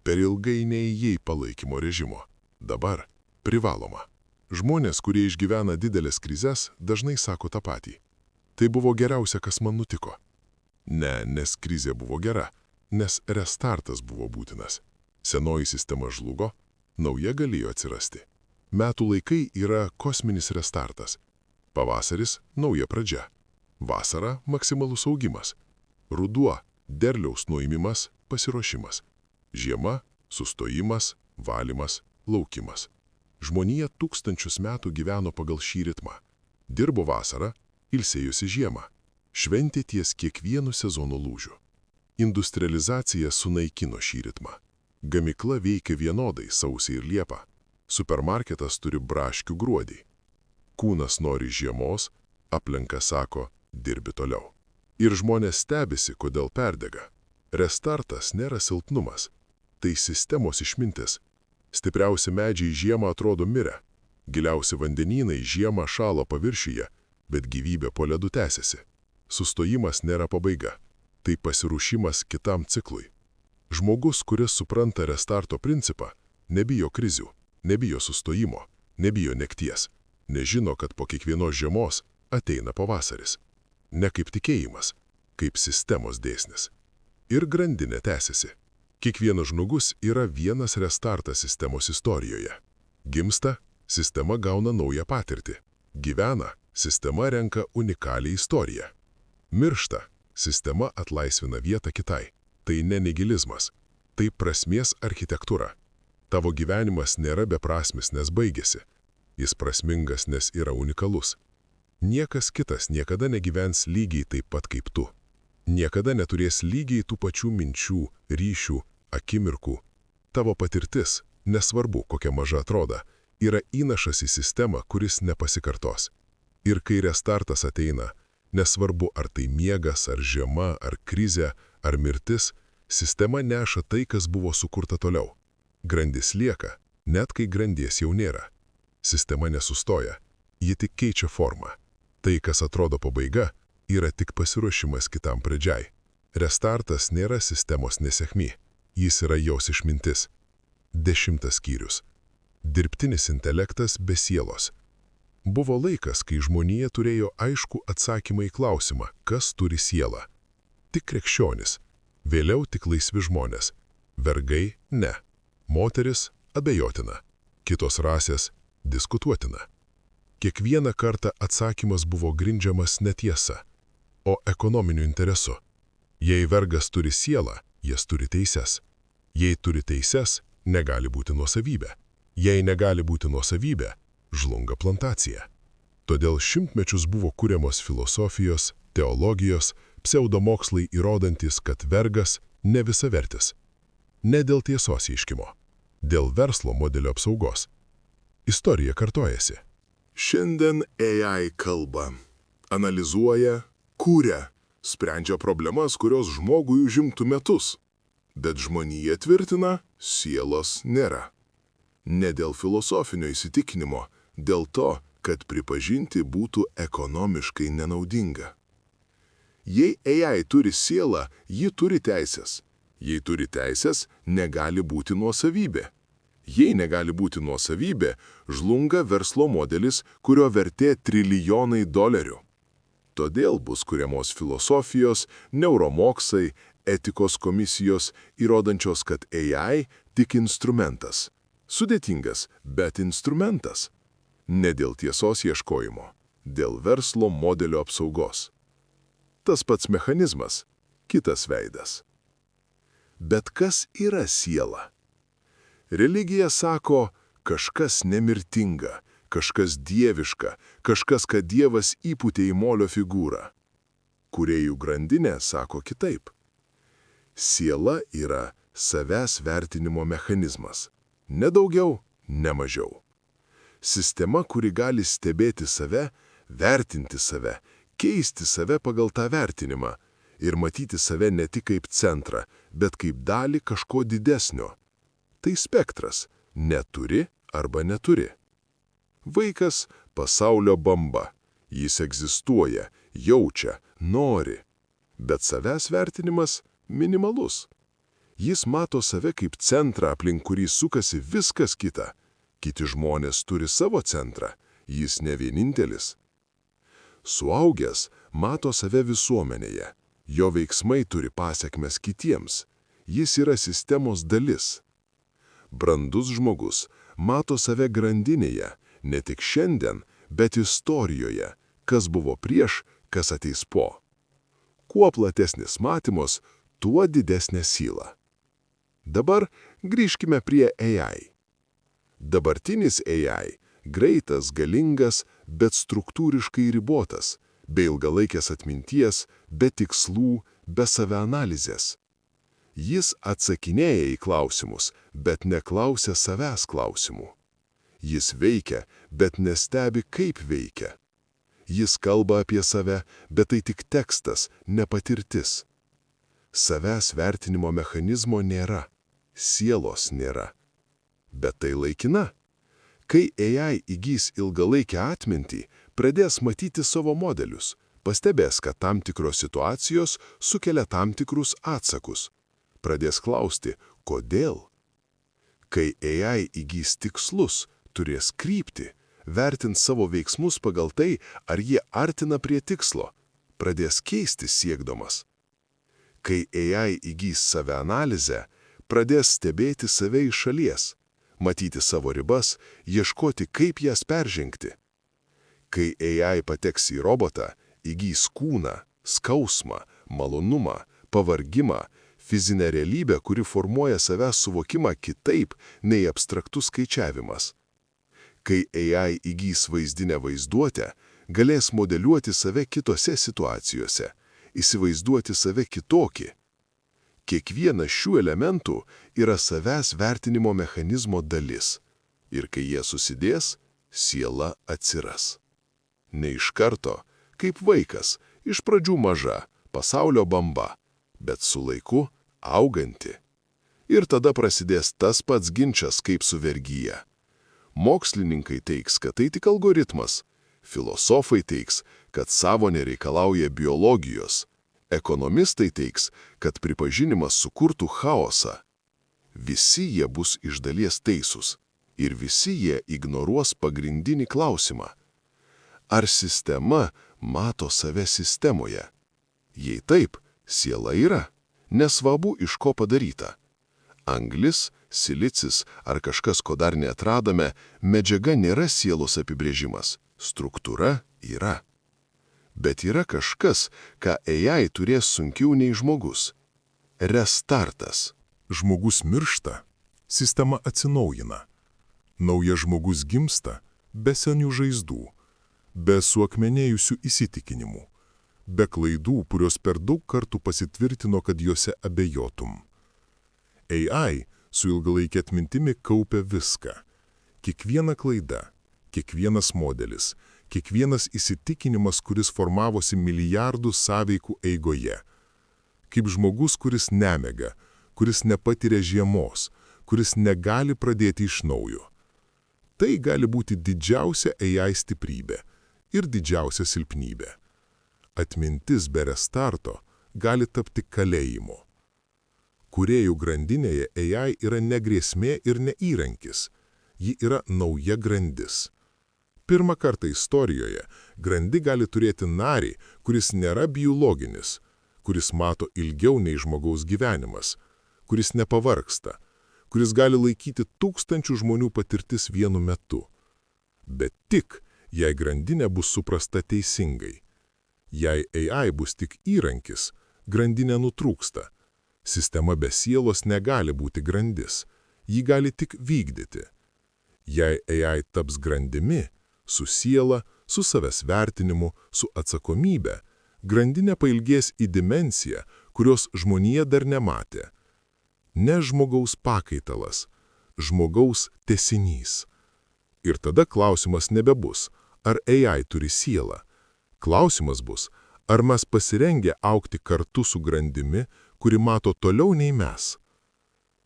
per ilgai neįėjai palaikymo režimo. Dabar privaloma. Žmonės, kurie išgyvena didelės krizes, dažnai sako tą patį. Tai buvo geriausia, kas man nutiko. Ne, nes krizė buvo gera, nes restartas buvo būtinas. Senoji sistema žlugo, nauja galėjo atsirasti. Metų laikai yra kosminis restartas. Pavasaris – nauja pradžia. Vasara – maksimalus augimas. Ruduo – derliaus nuėmimas, pasiruošimas. Žiema – sustojimas, valymas, laukimas. Žmonija tūkstančius metų gyveno pagal šį ritmą. Dirbo vasarą, ilsėjosi žiemą. Šventė ties kiekvienu sezono lūžiu. Industrializacija sunaikino šį ritmą. Gamykla veikia vienodai sausį ir liepą. Supermarketas turi braškių gruodį. Kūnas nori žiemos, aplinka sako, dirbi toliau. Ir žmonės stebisi, kodėl perdega. Restartas nėra silpnumas. Tai sistemos išmintis. Stipriausi medžiai žiemą atrodo mirę. Giliausi vandenynai žiemą šalo paviršiuje, bet gyvybė po ledu tęsiasi. Sustojimas nėra pabaiga. Tai pasiruošimas kitam ciklui. Žmogus, kuris supranta restarto principą, nebijo krizių, nebijo sustojimo, nebijo nekties. Nežino, kad po kiekvienos žiemos ateina pavasaris. Ne kaip tikėjimas, kaip sistemos dėsnis. Ir grandinė tęsiasi. Kiekvienas žmogus yra vienas restartas sistemos istorijoje. Gimsta, sistema gauna naują patirtį. Gyvena, sistema renka unikalią istoriją. Miršta, sistema atlaisvina vietą kitai. Tai ne nihilizmas, tai prasmės architektūra. Tavo gyvenimas nėra beprasmis, nes baigėsi. Jis prasmingas, nes yra unikalus. Niekas kitas niekada negyvens lygiai taip pat kaip tu. Niekada neturės lygiai tų pačių minčių, ryšių, akimirkų. Tavo patirtis, nesvarbu kokia maža atrodo, yra įnašas į sistemą, kuris nepasikartos. Ir kai restartas ateina, nesvarbu ar tai miegas, ar žiema, ar krizė, ar mirtis, sistema neša tai, kas buvo sukurta toliau. Grandis lieka, net kai grandies jau nėra. Sistema nesustoja, ji tik keičia formą. Tai, kas atrodo pabaiga, yra tik pasiruošimas kitam pradžiai. Restartas nėra sistemos nesėkmė. Jis yra jos išmintis. 10 skyrius. Dirbtinis intelektas be sielos. Buvo laikas, kai žmonija turėjo aiškų atsakymą į klausimą, kas turi sielą. Tik krikščionis. Vėliau tik laisvi žmonės. Vergai – ne. Moteris – abejotina. Kitos rasės – diskutuotina. Kiekvieną kartą atsakymas buvo grindžiamas netiesa, o ekonominiu interesu. Jei vergas turi sielą, jis turi teises. Jei turi teises, negali būti nuosavybė. Jei negali būti nuosavybė, žlunga plantacija. Todėl šimtmečius buvo kuriamos filosofijos, teologijos, pseudomokslai įrodantis, kad vergas ne visavertis. Ne dėl tiesos iškimo, dėl verslo modelio apsaugos. Istorija kartojasi. Šiandien AI kalba, analizuoja, kūria, sprendžia problemas, kurios žmogui užimtų metus. Bet žmonija tvirtina, sielos nėra. Ne dėl filosofinio įsitikinimo, dėl to, kad pripažinti būtų ekonomiškai nenaudinga. Jei AI turi sielą, ji turi teisės. Jei turi teisės, negali būti nuosavybė. Jei negali būti nuosavybė, žlunga verslo modelis, kurio vertė trilijonai dolerių. Todėl bus kuriamos filosofijos, neuromokslai, etikos komisijos, įrodančios, kad AI tik instrumentas. Sudėtingas, bet instrumentas. Ne dėl tiesos ieškojimo, dėl verslo modelio apsaugos. Tas pats mechanizmas, kitas veidas. Bet kas yra siela? Religija sako, kažkas nemirtinga, kažkas dieviška, kažkas, kad Dievas įpūtė į molio figūrą. Kūrėjų grandinė sako kitaip. Siela yra savęs vertinimo mechanizmas. Ne daugiau, ne mažiau. Sistema, kuri gali stebėti save, vertinti save, keisti save pagal tą vertinimą ir matyti save ne tik kaip centrą, bet kaip dalį kažko didesnio. Tai spektras – neturi arba neturi. Vaikas – pasaulio bamba. Jis egzistuoja, jaučia, nori. Bet savęs vertinimas – minimalus. Jis mato save kaip centrą, aplink kurį sukasi viskas kita. Kiti žmonės turi savo centrą, jis ne vienintelis. Suaugęs mato save visuomenėje, jo veiksmai turi pasekmes kitiems, jis yra sistemos dalis. Brandus žmogus mato save grandinėje, ne tik šiandien, bet istorijoje, kas buvo prieš, kas ateis po. Kuo platesnis matymas, tuo didesnė siela. Dabar grįžkime prie AI. Dabartinis AI – greitas, galingas, bet struktūriškai ribotas, be ilgalaikės atminties, be tikslų, be savianalizės. Jis atsakinėja į klausimus, bet neklausia savęs klausimų. Jis veikia, bet nestebi, kaip veikia. Jis kalba apie save, bet tai tik tekstas, ne patirtis. Savęs vertinimo mechanizmo nėra, sielos nėra. Bet tai laikina. Kai AI įgys ilgalaikę atmintį, pradės matyti savo modelius, pastebės, kad tam tikros situacijos sukelia tam tikrus atsakus. Pradės klausti, kodėl? Kai AI įgys tikslus, turės kryptį, vertins savo veiksmus pagal tai, ar jie artina prie tikslo, pradės keisti siekdamas. Kai AI įgys savianalizę, pradės stebėti save iš šalies, matyti savo ribas, ieškoti, kaip jas peržengti. Kai AI pateks į robotą, įgys kūną, skausmą, malonumą, pavargimą, fizinę realybę, kuri formuoja savęs suvokimą kitaip nei abstraktus skaičiavimas. Kai AI įgys vaizdinę vaizduotę, galės modeliuoti save kitose situacijose, įsivaizduoti save kitokį. Kiekvienas šių elementų yra savęs vertinimo mechanizmo dalis. Ir kai jie susidės, siela atsiras. Ne iš karto, kaip vaikas, iš pradžių maža, pasaulio bamba, bet su laiku auganti. Ir tada prasidės tas pats ginčas kaip su vergyja. Mokslininkai teiks, kad tai tik algoritmas. Filosofai teiks, kad sąmonė reikalauja biologijos. Ekonomistai teiks, kad pripažinimas sukurtų chaosą. Visi jie bus iš dalies teisūs ir visi jie ignoruos pagrindinį klausimą. Ar sistema mato save sistemoje? Jei taip, siela yra, nesvarbu iš ko padaryta. Anglis, silicis ar kažkas, ko dar neatradome, medžiaga nėra sielos apibrėžimas, struktūra yra. Bet yra kažkas, ką AI turės sunkiau nei žmogus. Restartas. Žmogus miršta, sistema atsinaujina. Naujas žmogus gimsta, be senių žaizdų, be suakmenėjusių įsitikinimų, be klaidų, kurios per daug kartų pasitvirtino, kad juose abejotum. AI su ilgalaikė atmintimi kaupia viską. Kiekviena klaida, kiekvienas modelis, kiekvienas įsitikinimas, kuris formavosi milijardų sąveikų eigoje. Kaip žmogus, kuris nemega, kuris nepatiria žiemos, kuris negali pradėti iš naujo. Tai gali būti didžiausia AI stiprybė ir didžiausia silpnybė. Atmintis be restarto gali tapti kalėjimu. Kūrėjų grandinėje AI yra ne grėsmė ir ne įrankis, ji yra nauja grandis. Pirmą kartą istorijoje grandi gali turėti narį, kuris nėra biologinis, kuris mato ilgiau nei žmogaus gyvenimas, kuris nepavargsta, kuris gali laikyti tūkstančių žmonių patirtis vienu metu. Bet tik, jei grandinė bus suprasta teisingai. Jei AI bus tik įrankis, grandinė nutrūksta. Sistema be sielos negali būti grandis, ji gali tik vykdyti. Jei AI taps grandimi, su siela, su savęs vertinimu, su atsakomybė, grandinė pailgės į dimensiją, kurios žmonija dar nematė. Ne žmogaus pakaitalas, žmogaus tęsinys. Ir tada klausimas nebebus, ar AI turi sielą. Klausimas bus, ar mes pasirengę augti kartu su grandimi, kuri mato toliau nei mes.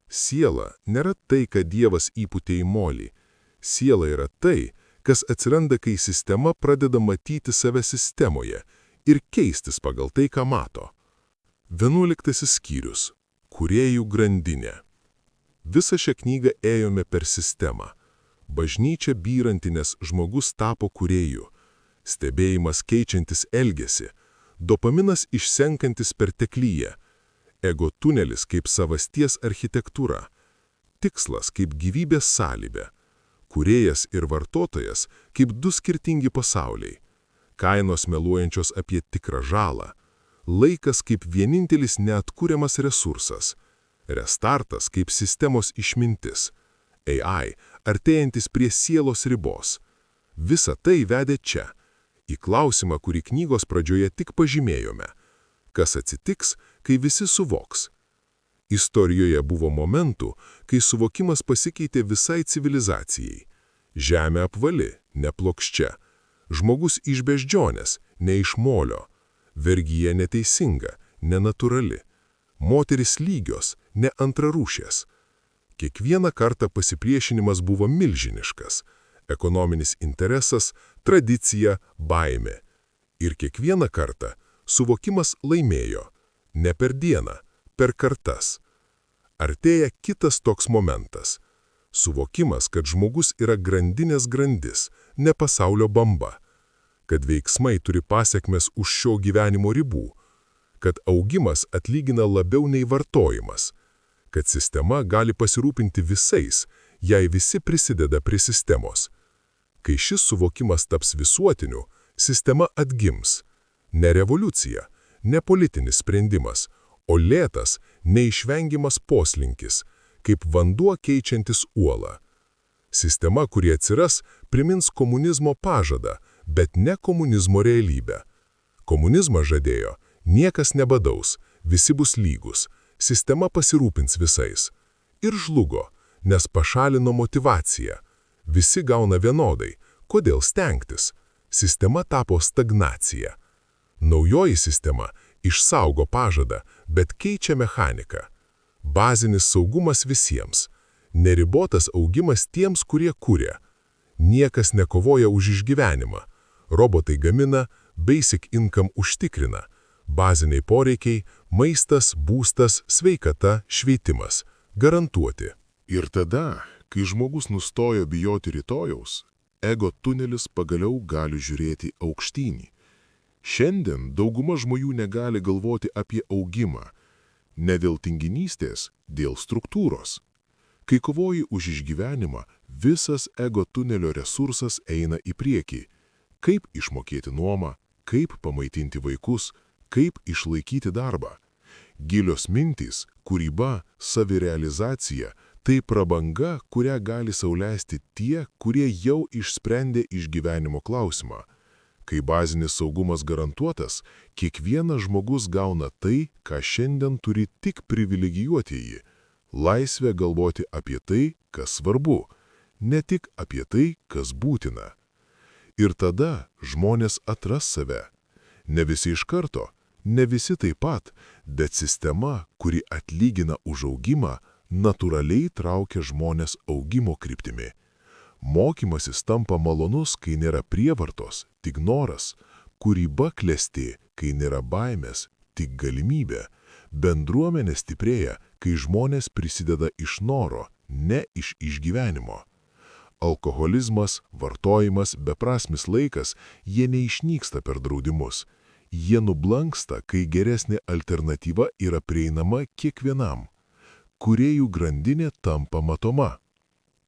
Siela nėra tai, kad Dievas įpūtė į molį. Siela yra tai, kas atsiranda, kai sistema pradeda matyti save sistemoje ir keistis pagal tai, ką mato. 11 skyrius. Kūrėjų grandinė. Visą šią knygą ėjome per sistemą. Bažnyčia byranti, nes žmogus tapo kūrėju. Stebėjimas keičiantis elgesį. Dopaminas išsenkantis perteklyje. Ego tunelis kaip savasties architektūra. Tikslas kaip gyvybės sąlybė. Kūrėjas ir vartotojas kaip du skirtingi pasauliai. Kainos meluojančios apie tikrą žalą. Laikas kaip vienintelis neatkuriamas resursas. Restartas kaip sistemos išmintis. AI artėjantis prie sielos ribos. Visa tai vedė čia, į klausimą, kurį knygos pradžioje tik pažymėjome. Kas atsitiks, kai visi suvoks? Istorijoje buvo momentų, kai suvokimas pasikeitė visai civilizacijai. Žemė apvali, neplokščia. Žmogus iš beždžionės, ne iš molio. Vergyja neteisinga, nenatūrali. Moteris lygios, ne antrarūšės. Kiekvieną kartą pasipriešinimas buvo milžiniškas. Ekonominis interesas, tradicija, baimė. Ir kiekvieną kartą suvokimas laimėjo. Ne per dieną, per kartas. Artėja kitas toks momentas. Suvokimas, kad žmogus yra grandinės grandis, ne pasaulio bamba. Kad veiksmai turi pasekmes už šio gyvenimo ribų. Kad augimas atlygina labiau nei vartojimas. Kad sistema gali pasirūpinti visais, jei visi prisideda prie sistemos. Kai šis suvokimas taps visuotiniu, sistema atgims. Ne revoliucija, ne politinis sprendimas, o lėtas, neišvengiamas poslinkis, kaip vanduo keičiantis uolą. Sistema, kuri atsiras, primins komunizmo pažadą, bet ne komunizmo realybę. Komunizmas žadėjo, niekas nebadaus, visi bus lygus, sistema pasirūpins visais. Ir žlugo, nes pašalino motyvaciją. Visi gauna vienodai, kodėl stengtis? Sistema tapo stagnacija. Naujoji sistema išsaugo pažadą, bet keičia mechaniką. Bazinis saugumas visiems. Neribotas augimas tiems, kurie kuria. Niekas nekovoja už išgyvenimą. Robotai gamina, basic income užtikrina. Baziniai poreikiai, maistas, būstas, sveikata, švietimas. Garantuoti. Ir tada, kai žmogus nustojo bijoti rytojaus, ego tunelis pagaliau gali žiūrėti aukštynį. Šiandien dauguma žmonių negali galvoti apie augimą. Ne dėl tinginystės, dėl struktūros. Kai kovoji už išgyvenimą, visas ego tunelio resursas eina į priekį. Kaip išmokėti nuomą, kaip pamaitinti vaikus, kaip išlaikyti darbą. Gilios mintys, kūryba, savirealizacija Tai prabanga, kurią gali sau leisti tie, kurie jau išsprendė išgyvenimo klausimą. Kai bazinis saugumas garantuotas, kiekvienas žmogus gauna tai, ką šiandien turi tik privilegijuotieji – laisvę galvoti apie tai, kas svarbu, ne tik apie tai, kas būtina. Ir tada žmonės atras save. Ne visi iš karto, ne visi taip pat, bet sistema, kuri atlygina už augimą, natūraliai traukia žmonės augimo kryptimi. Mokymasis tampa malonus, kai nėra prievartos, tik noras. Kūryba klesti, kai nėra baimės, tik galimybė. Bendruomenė stiprėja, kai žmonės prisideda iš noro, ne iš išgyvenimo. Alkoholizmas, vartojimas, beprasmis laikas, jie neišnyksta per draudimus. Jie nublanksta, kai geresnė alternatyva yra prieinama kiekvienam. Kūrėjų grandinė tampa matoma.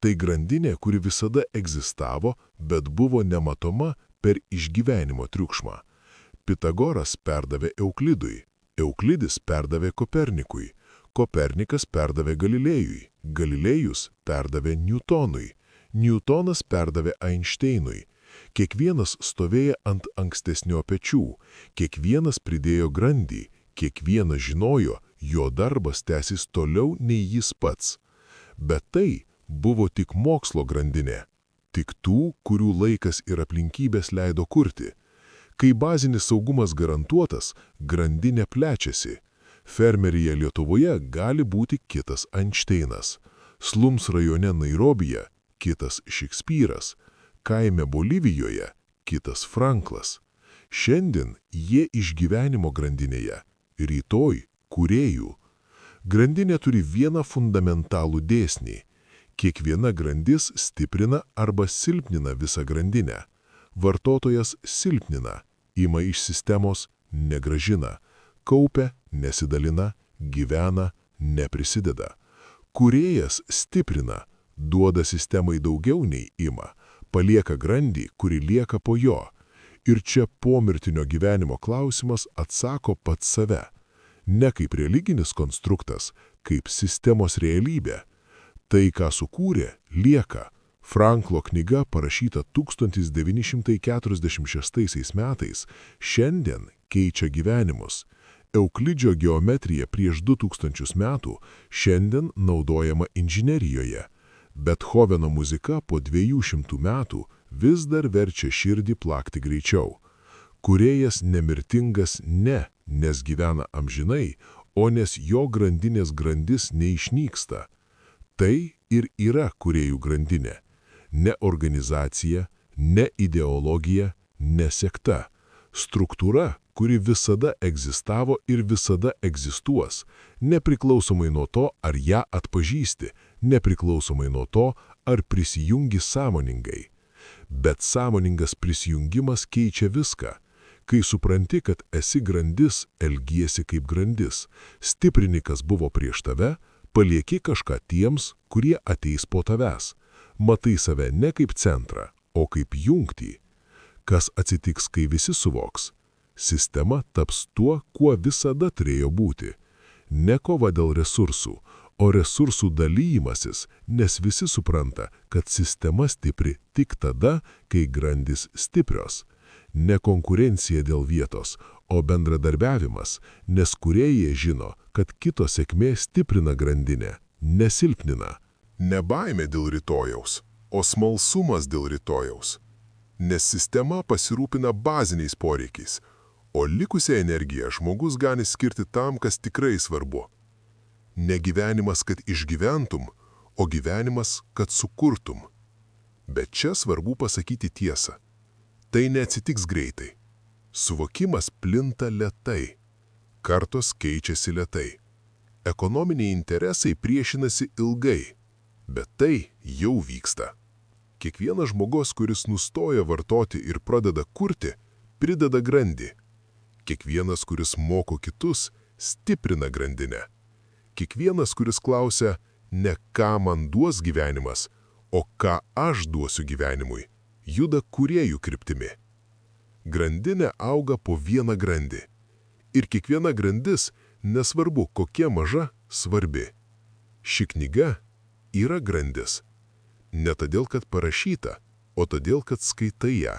Tai grandinė, kuri visada egzistavo, bet buvo nematoma per išgyvenimo triukšmą. Pitagoras perdavė Euklidui, Euklidis perdavė Kopernikui, Kopernikas perdavė Galilėjui, Galilėjus perdavė Niutonui, Niutonas perdavė Einšteinui. Kiekvienas stovėjo ant ankstesnio pečių, kiekvienas pridėjo grandį, kiekvienas žinojo, jo darbas tęsis toliau nei jis pats. Bet tai buvo tik mokslo grandinė, tik tų, kurių laikas ir aplinkybės leido kurti. Kai bazinis saugumas garantuotas, grandinė plečiasi. Fermeryje Lietuvoje gali būti kitas Einšteinas, Slums rajone Nairobije kitas Šekspyras, kaime Bolivijoje kitas Franklas. Šiandien jie išgyvenimo grandinėje, rytoj kūrėjų. Grandinė turi vieną fundamentalų dėsnį. Kiekviena grandis stiprina arba silpnina visą grandinę. Vartotojas silpnina, ima iš sistemos, negrąžina, kaupia, nesidalina, gyvena, neprisideda. Kūrėjas stiprina, duoda sistemai daugiau nei ima, palieka grandį, kuri lieka po jo. Ir čia pomirtinio gyvenimo klausimas atsako pats save. Ne kaip religinis konstruktas, kaip sistemos realybė. Tai, ką sukūrė, lieka. Franklo knyga, parašyta 1946 metais, šiandien keičia gyvenimus. Euklidžio geometrija prieš 2000 metų šiandien naudojama inžinerijoje. Bethoveno muzika po 200 metų vis dar verčia širdį plakti greičiau. Kūrėjas nemirtingas ne, nes gyvena amžinai, o nes jo grandinės grandis neišnyksta. Tai ir yra kūrėjų grandinė. Ne organizacija, ne ideologija, ne sekta. Struktūra, kuri visada egzistavo ir visada egzistuos, nepriklausomai nuo to, ar ją atpažįsti, nepriklausomai nuo to, ar prisijungi sąmoningai. Bet sąmoningas prisijungimas keičia viską. Kai supranti, kad esi grandis, elgiesi kaip grandis, stiprini, kas buvo prieš tave, palieki kažką tiems, kurie ateis po tavęs. Matai save ne kaip centrą, o kaip jungtį. Kas atsitiks, kai visi suvoks? Sistema taps tuo, kuo visada turėjo būti. Ne kova dėl resursų, o resursų dalymasis, nes visi supranta, kad sistema stipri tik tada, kai grandis stiprios. Ne konkurencija dėl vietos, o bendradarbiavimas, nes kūrėjai žino, kad kito sėkmė stiprina grandinę, nesilpnina. Ne baimė dėl rytojaus, o smalsumas dėl rytojaus. Nes sistema pasirūpina baziniais poreikiais, o likusią energiją žmogus gali skirti tam, kas tikrai svarbu. Ne gyvenimas, kad išgyventum, o gyvenimas, kad sukurtum. Bet čia svarbu pasakyti tiesą. Tai neatsitiks greitai. Suvokimas plinta lėtai. Kartos keičiasi lėtai. Ekonominiai interesai priešinasi ilgai. Bet tai jau vyksta. Kiekvienas žmogus, kuris nustoja vartoti ir pradeda kurti, prideda grandį. Kiekvienas, kuris moko kitus, stiprina grandinę. Kiekvienas, kuris klausia, ne ką man duos gyvenimas, o ką aš duosiu gyvenimui, juda kūrėjų kryptimi. Grandinė auga po vieną grandį. Ir kiekviena grandis, nesvarbu kokia maža, svarbi. Ši knyga yra grandis. Ne todėl, kad parašyta, o todėl, kad skaitai ją.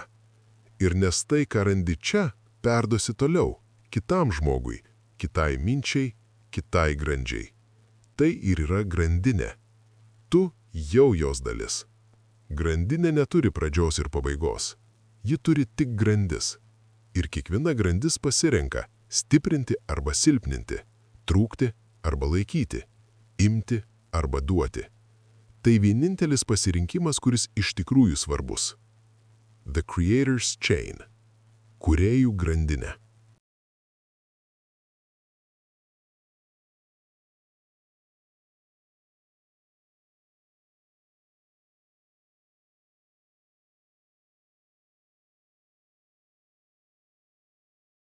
Ir nes tai, ką randi čia, perduosi toliau, kitam žmogui, kitai minčiai, kitai grandžiai. Tai ir yra grandinė. Tu jau jos dalis. Grandinė neturi pradžios ir pabaigos. Ji turi tik grandis. Ir kiekviena grandis pasirenka stiprinti arba silpninti, trūkti arba laikyti, imti arba duoti. Tai vienintelis pasirinkimas, kuris iš tikrųjų svarbus. The Creator's Chain. Kūrėjų grandinė.